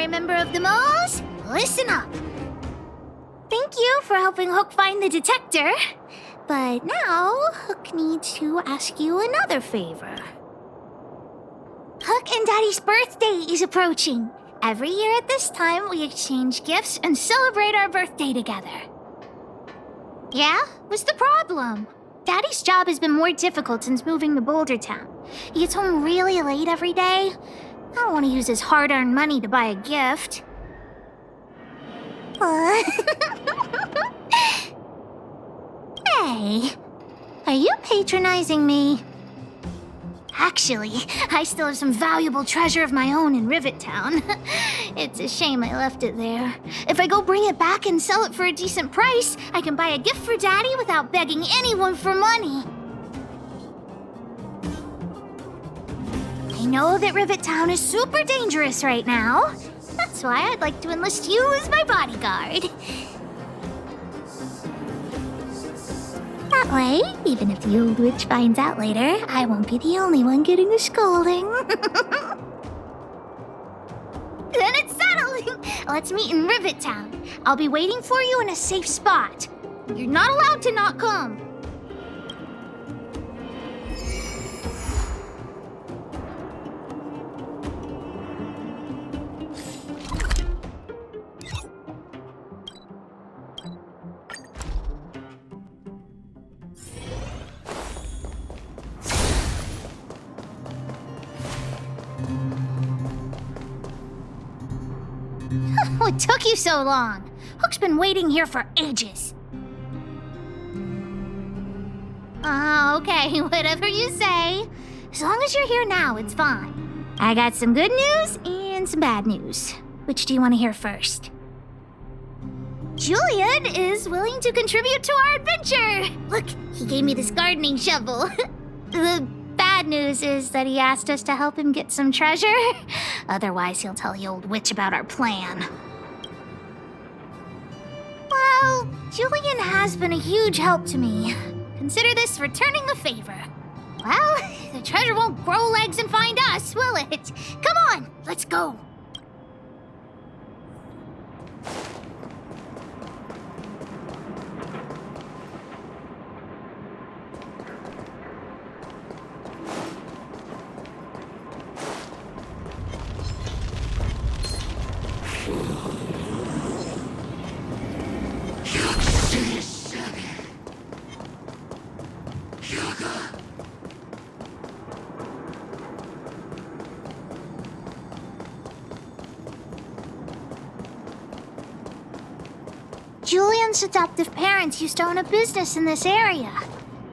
honorary member of the Moles, listen up. Thank you for helping Hook find the detector. But now, Hook needs to ask you another favor. Hook and Daddy's birthday is approaching. Every year at this time, we exchange gifts and celebrate our birthday together. Yeah? What's the problem? Daddy's job has been more difficult since moving to Boulder Town. He gets home really late every day. I don't want to use his hard-earned money to buy a gift. Hey, are you patronizing me? Actually, I still have some valuable treasure of my own in Rivet Town. It's a shame I left it there. If I go bring it back and sell it for a decent price, I can buy a gift for Daddy without begging anyone for money. I know that Rivet Town is super dangerous right now. That's why I'd like to enlist you as my bodyguard. That way, even if the old witch finds out later, I won't be the only one getting a scolding. Then it's settled! Let's meet in Rivet Town. I'll be waiting for you in a safe spot. You're not allowed to not come. What took you so long? Hook's been waiting here for ages. Okay, whatever you say. As long as you're here now, it's fine. I got some good news and some bad news. Which do you want to hear first? Julian is willing to contribute to our adventure. Look, he gave me this gardening shovel. The bad news is that he asked us to help him get some treasure. Otherwise, he'll tell the old witch about our plan. Well, Julian has been a huge help to me. Consider this returning the favor. Well, the treasure won't grow legs and find us, will it? Come on, let's go. Julian's adoptive parents used to own a business in this area.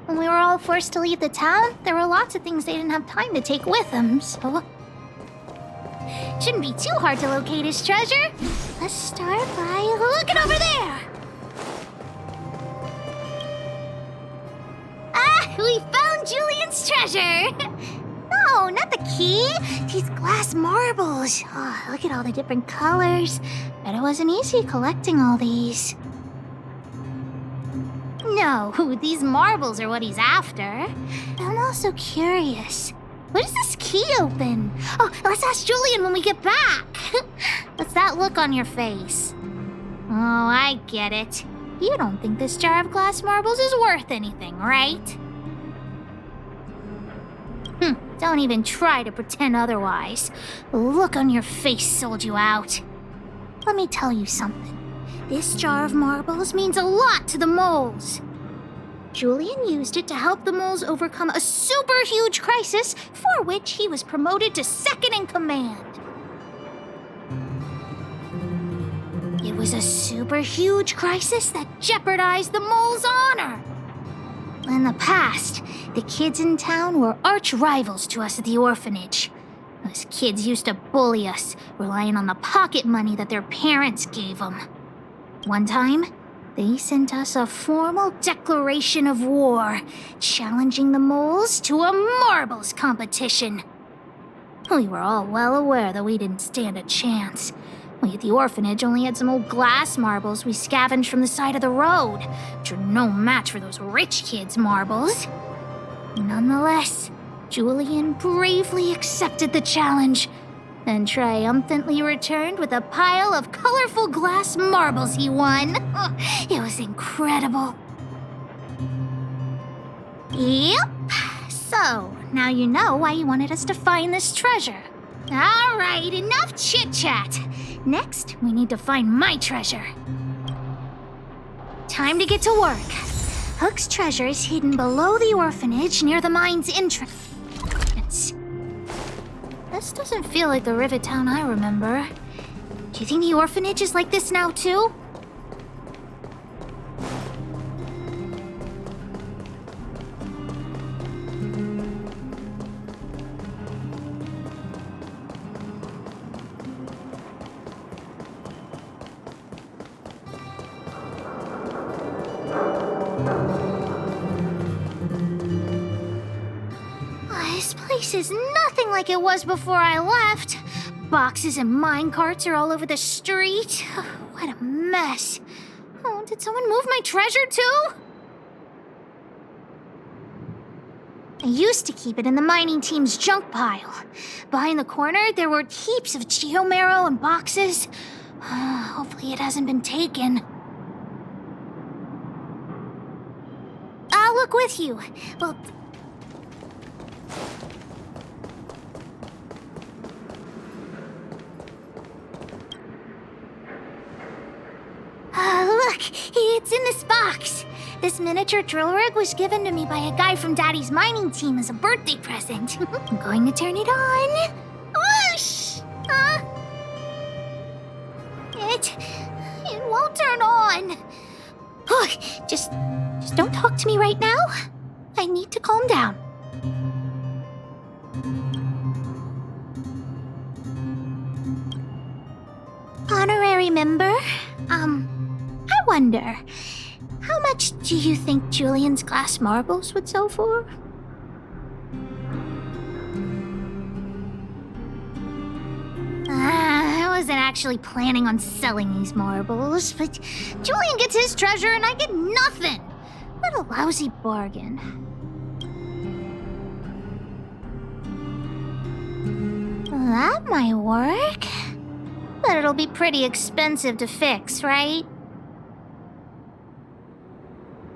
When we were all forced to leave the town, there were lots of things they didn't have time to take with them, so... Shouldn't be too hard to locate his treasure. Let's start by looking over there. Ah, we found Julian's treasure. No, not the key. These glass marbles. Oh, look at all the different colors. Bet it wasn't easy collecting all these. No, these marbles are what he's after. But I'm also curious. What does this key open? Oh, let's ask Julian when we get back. What's that look on your face? Oh, I get it. You don't think this jar of glass marbles is worth anything, right? Don't even try to pretend otherwise. The look on your face sold you out. Let me tell you something. This jar of marbles means a lot to the moles. Julian used it to help the moles overcome a super huge crisis for which he was promoted to second in command. It was a super huge crisis that jeopardized the moles' honor. In the past, the kids in town were arch rivals to us at the orphanage. Those kids used to bully us, relying on the pocket money that their parents gave them. One time, they sent us a formal declaration of war, challenging the moles to a marbles competition. We were all well aware that we didn't stand a chance. We at the orphanage only had some old glass marbles we scavenged from the side of the road, which are no match for those rich kids' marbles. Nonetheless, Julian bravely accepted the challenge, and triumphantly returned with a pile of colorful glass marbles he won. It was incredible. Yep. So, now you know why you wanted us to find this treasure. All right, enough chit-chat. Next, we need to find my treasure. Time to get to work. Hook's treasure is hidden below the orphanage near the mine's entrance. This doesn't feel like the Rivet Town I remember. Do you think the orphanage is like this now, too? This place is nothing like it was before I left. Boxes and minecarts are all over the street. What a mess. Oh, did someone move my treasure too? I used to keep it in the mining team's junk pile. Behind the corner, there were heaps of geomarrow and boxes. Hopefully it hasn't been taken. I'll look with you. Well, look, it's in this box. This miniature drill rig was given to me by a guy from Daddy's mining team as a birthday present. I'm going to turn it on. Whoosh! It won't turn on. Look, just don't talk to me right now. I need to calm down. Honorary member, I wonder, how much do you think Julian's glass marbles would sell for? I wasn't actually planning on selling these marbles, but Julian gets his treasure and I get nothing. What a lousy bargain. That might work. But it'll be pretty expensive to fix, right?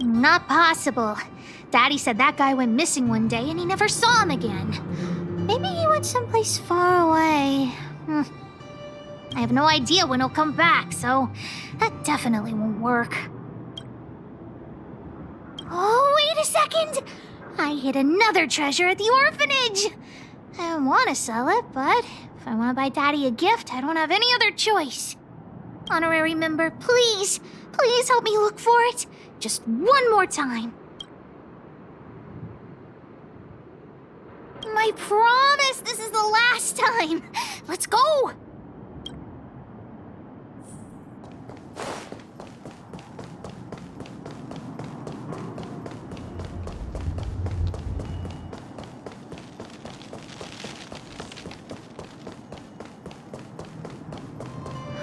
Not possible. Daddy said that guy went missing one day and he never saw him again. Maybe he went someplace far away. I have no idea when he'll come back, so that definitely won't work. Oh, wait a second! I hid another treasure at the orphanage! I don't want to sell it, but if I want to buy Daddy a gift, I don't have any other choice. Honorary member, please help me look for it. Just one more time. I promise this is the last time. Let's go.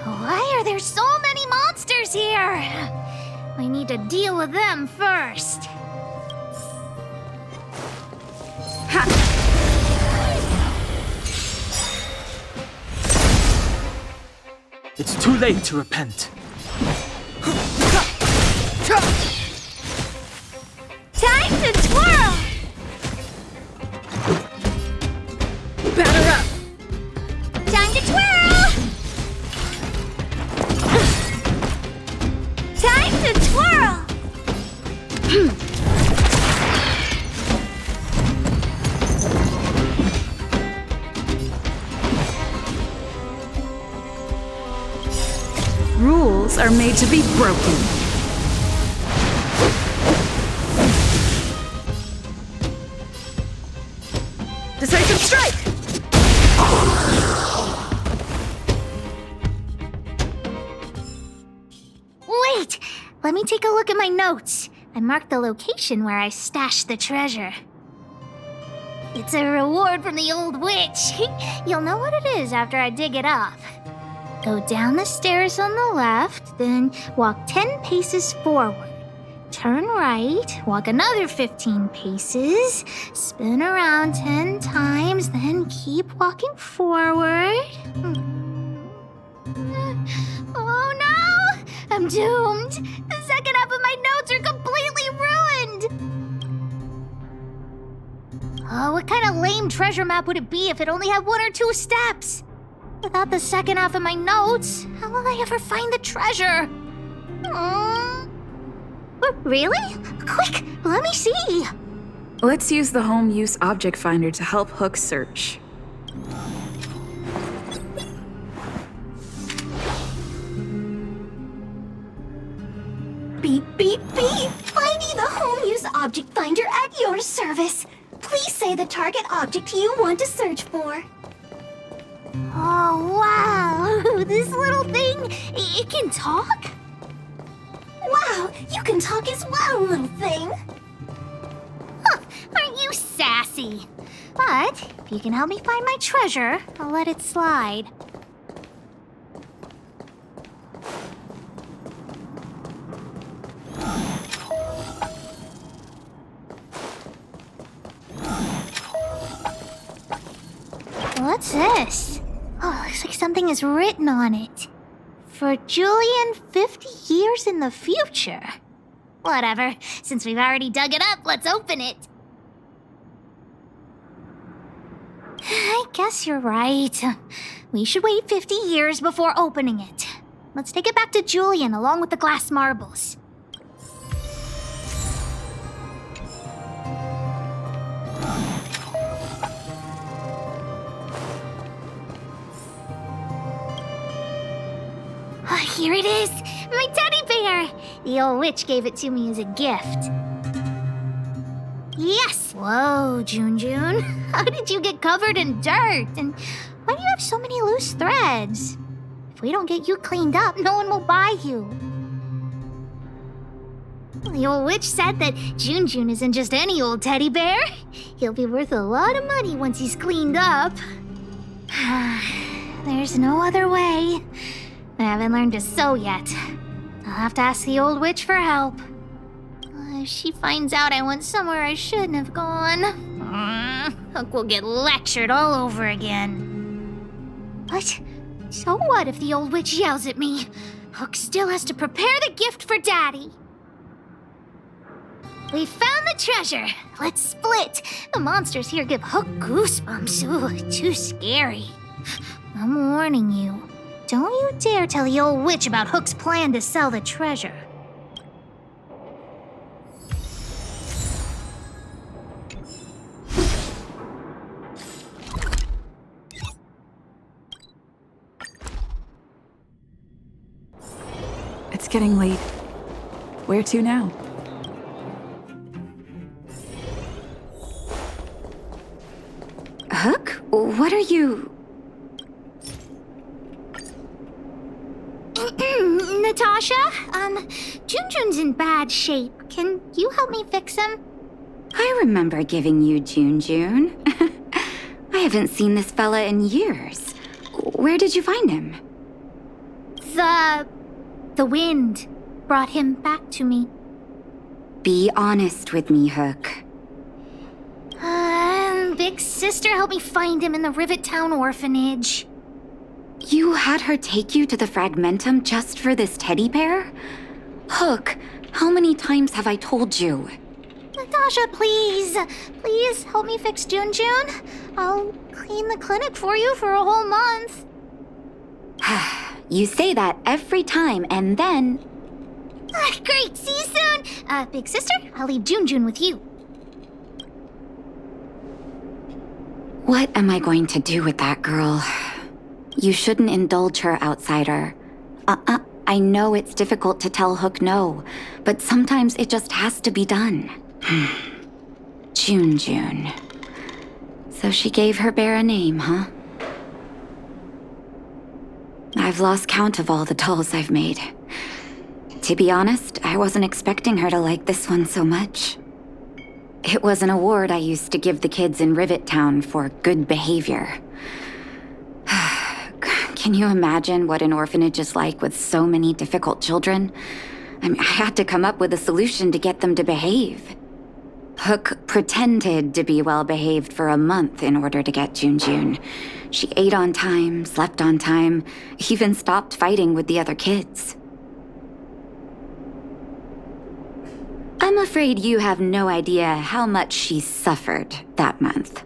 Why are there so many monsters here? We need to deal with them first. It's too late to repent. Time to twirl! Batter up! Time to twirl! Time to twirl! Rules are made to be broken. Decisive strike! Wait! Let me take a look at my notes. I marked the location where I stashed the treasure. It's a reward from the old witch. You'll know what it is after I dig it up. Go down the stairs on the left, then walk 10 paces forward. turn right, walk another 15 paces, spin around 10 times, then keep walking forward. Oh no! I'm doomed! The second half of my notes are completely ruined! Oh, what kind of lame treasure map would it be if it only had 1 or 2 steps? Without the second half of my notes, how will I ever find the treasure? Really? Quick, let me see! Let's use the home use object finder to help Hook search. Beep, beep, beep! Finding the home use object finder at your service. Please say the target object you want to search for. Oh, wow! This little thing, it can talk? Wow, you can talk as well, little thing. Huh, aren't you sassy? But if you can help me find my treasure, I'll let it slide. What's this? Oh, looks like something is written on it. For Julian, 50 years in the future. Whatever. Since we've already dug it up, let's open it. I guess you're right. We should wait 50 years before opening it. Let's take it back to Julian along with the glass marbles. Here it is! My teddy bear! The old witch gave it to me as a gift. Yes! Whoa, June. How did you get covered in dirt? And why do you have so many loose threads? If we don't get you cleaned up, no one will buy you. The old witch said that June isn't just any old teddy bear. He'll be worth a lot of money once he's cleaned up. There's no other way. I haven't learned to sew yet. I'll have to ask the old witch for help. If she finds out I went somewhere I shouldn't have gone, Hook will get lectured all over again. But so what if the old witch yells at me? Hook still has to prepare the gift for Daddy. We found the treasure. Let's split. The monsters here give Hook goosebumps. Ooh, too scary. I'm warning you. Don't you dare tell the old witch about Hook's plan to sell the treasure. It's getting late. Where to now? Hook? What are you... Natasha, Junjun's in bad shape. Can you help me fix him? I remember giving you June. I haven't seen this fella in years. Where did you find him? The wind brought him back to me. Be honest with me, Hook. Big sister helped me find him in the Rivet Town orphanage. You had her take you to the Fragmentum just for this teddy bear? Hook, how many times have I told you? Natasha, please. Please help me fix June. I'll clean the clinic for you for a whole month. You say that every time, and then... Great, see you soon. Big sister, I'll leave June with you. What am I going to do with that girl? You shouldn't indulge her, outsider. I know it's difficult to tell Hook no, but sometimes it just has to be done. June. So she gave her bear a name, huh? I've lost count of all the dolls I've made. To be honest, I wasn't expecting her to like this one so much. It was an award I used to give the kids in Rivet Town for good behavior. Can you imagine what an orphanage is like with so many difficult children? I had to come up with a solution to get them to behave. Hook pretended to be well behaved for a month in order to get Junjun. She ate on time, slept on time, even stopped fighting with the other kids. I'm afraid you have no idea how much she suffered that month.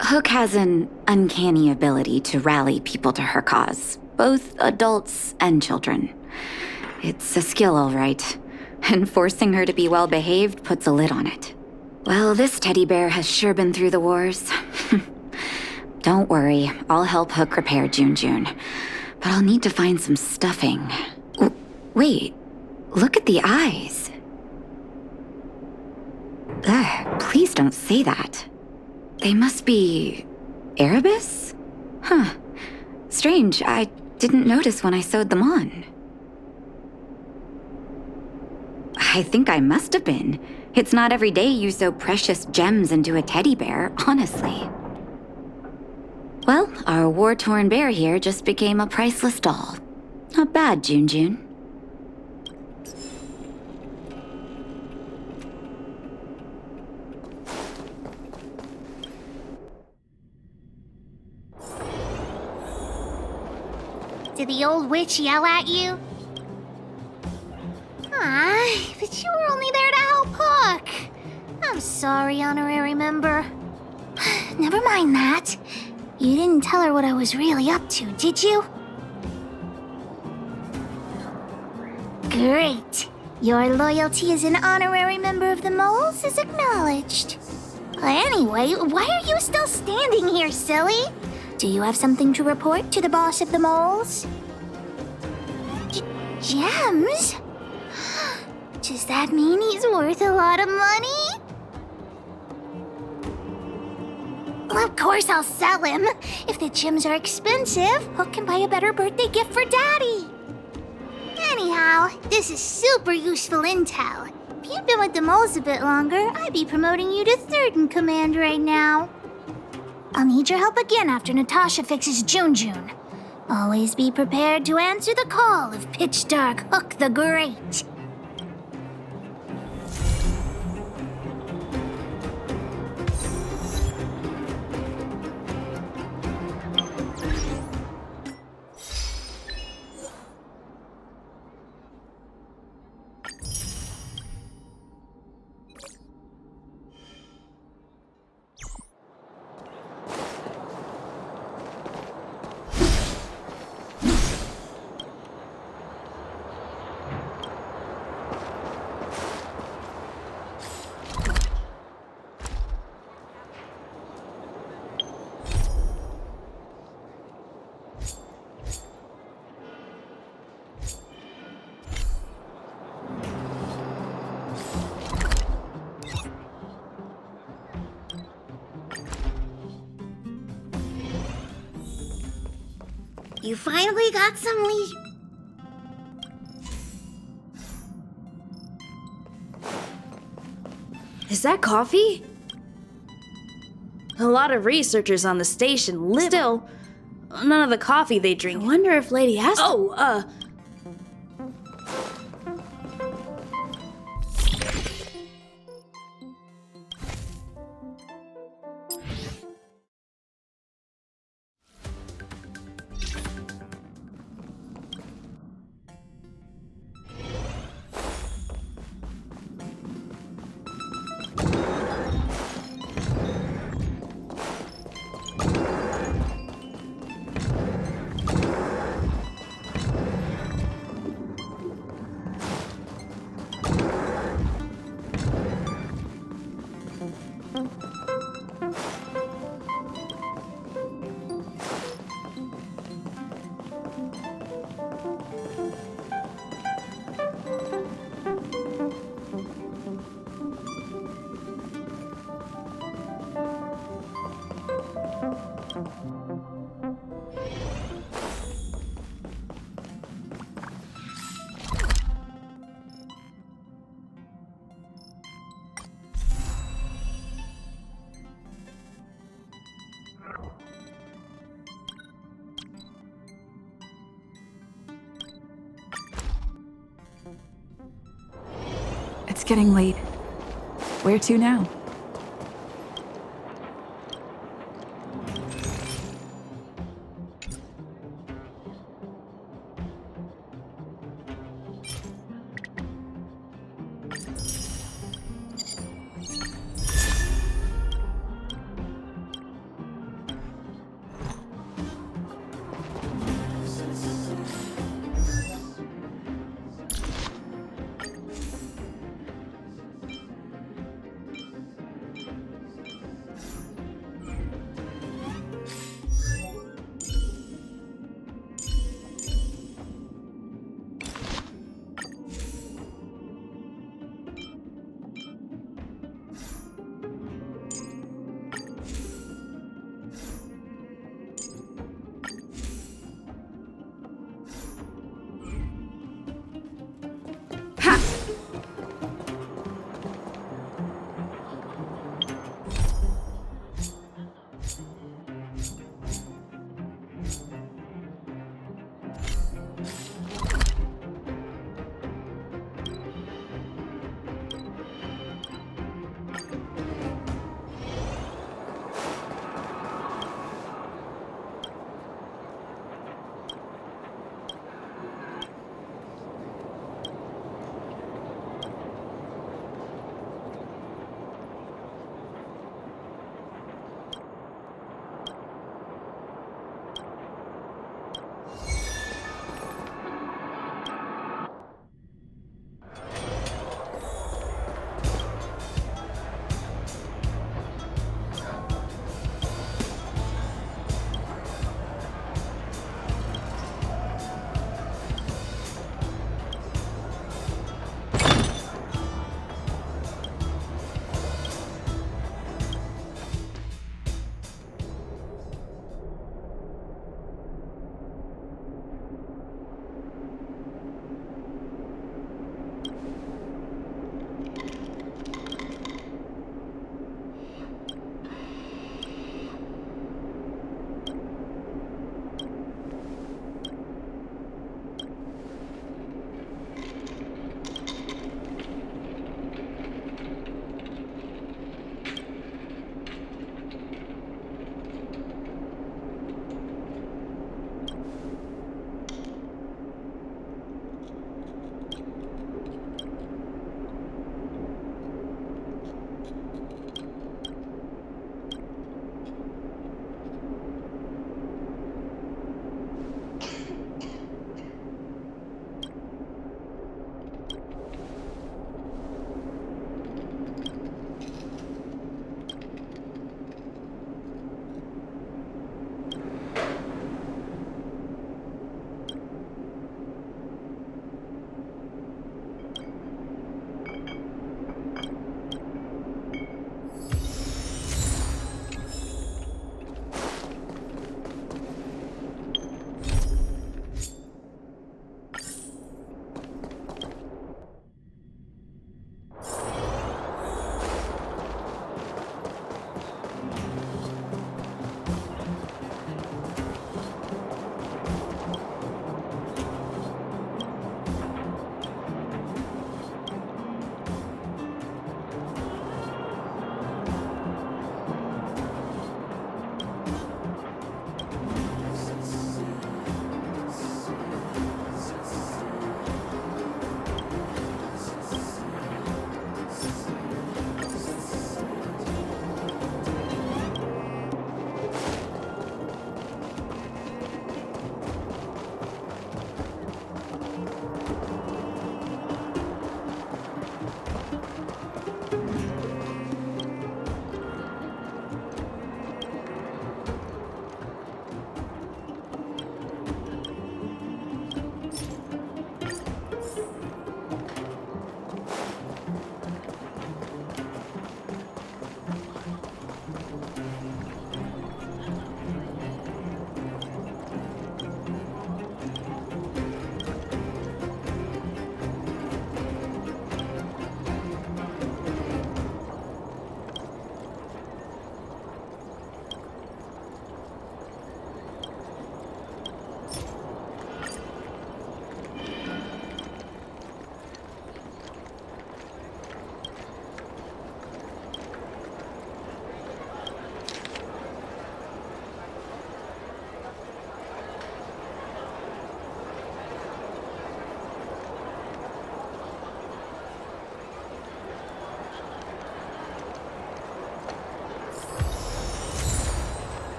Hook has an uncanny ability to rally people to her cause, both adults and children. It's a skill, all right, and forcing her to be well behaved puts a lid on it. Well, this teddy bear has sure been through the wars. Don't worry, I'll help Hook repair Junjun, but I'll need to find some stuffing. Wait, look at the eyes. Ugh, please don't say that. They must be Erebus? Huh. Strange, I didn't notice when I sewed them on. I think I must have been. It's not every day you sew precious gems into a teddy bear, honestly. Well, our war-torn bear here just became a priceless doll. Not bad, Junjun. Did the old witch yell at you? Ah, but you were only there to help Hook. I'm sorry, honorary member. Never mind that. You didn't tell her what I was really up to, did you? Great. Your loyalty as an honorary member of the Moles is acknowledged. Anyway, why are you still standing here, silly? Do you have something to report to the boss of the Moles? Gems? Does that mean he's worth a lot of money? Well, of course I'll sell him. If the gems are expensive, Hook can buy a better birthday gift for Daddy. Anyhow, this is super useful intel. If you'd been with the Moles a bit longer, I'd be promoting you to third in command right now. I'll need your help again after Natasha fixes Junjun. Always be prepared to answer the call of Pitch Dark Hook the Great. You finally got some leisure. Is that coffee? A lot of researchers on the station live. Still, none of the coffee they drink. I wonder if Lady has. It's getting late. Where to now?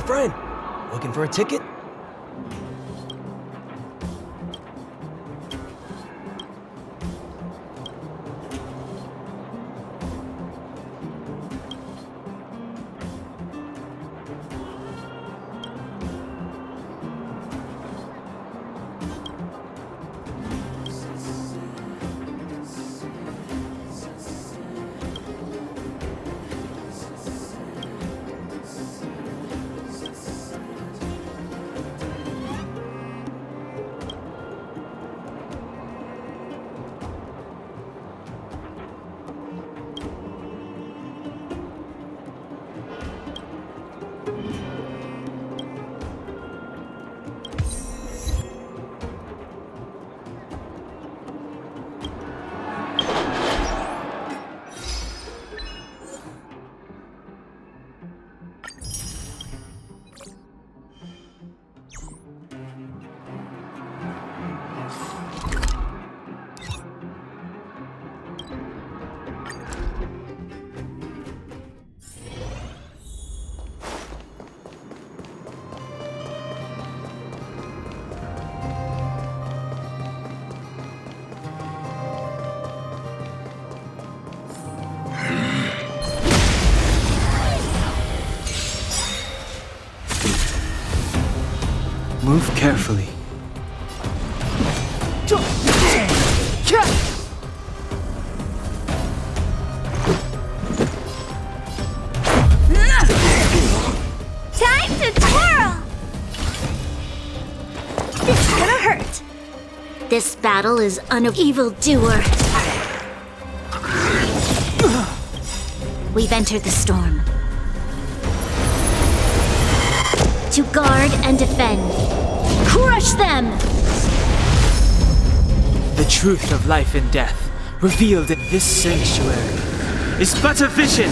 friend. Looking for a ticket? Move carefully. Time to twirl! It's gonna hurt. This battle is evildoer. We've entered the storm. To guard and defend. Crush them! The truth of life and death, revealed in this sanctuary, is but a vision.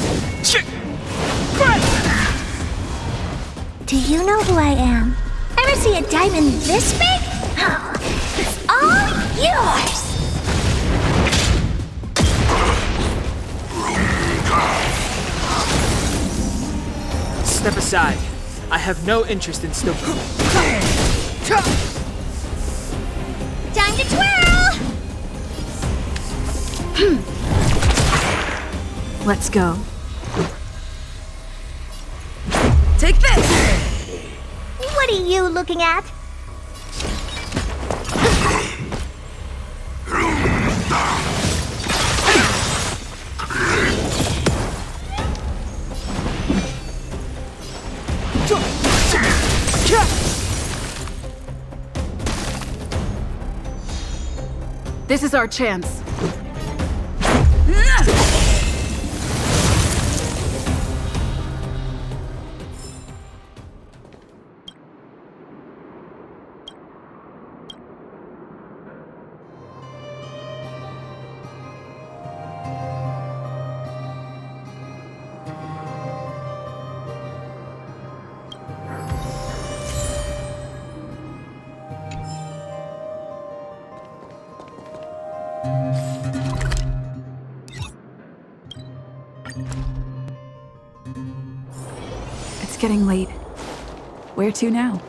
Do you know who I am? Ever see a diamond this big? Oh, it's all yours! Step aside. I have no interest in still. Time to twirl! Let's go. Take this! What are you looking at? This is our chance. It's getting late. Where to now?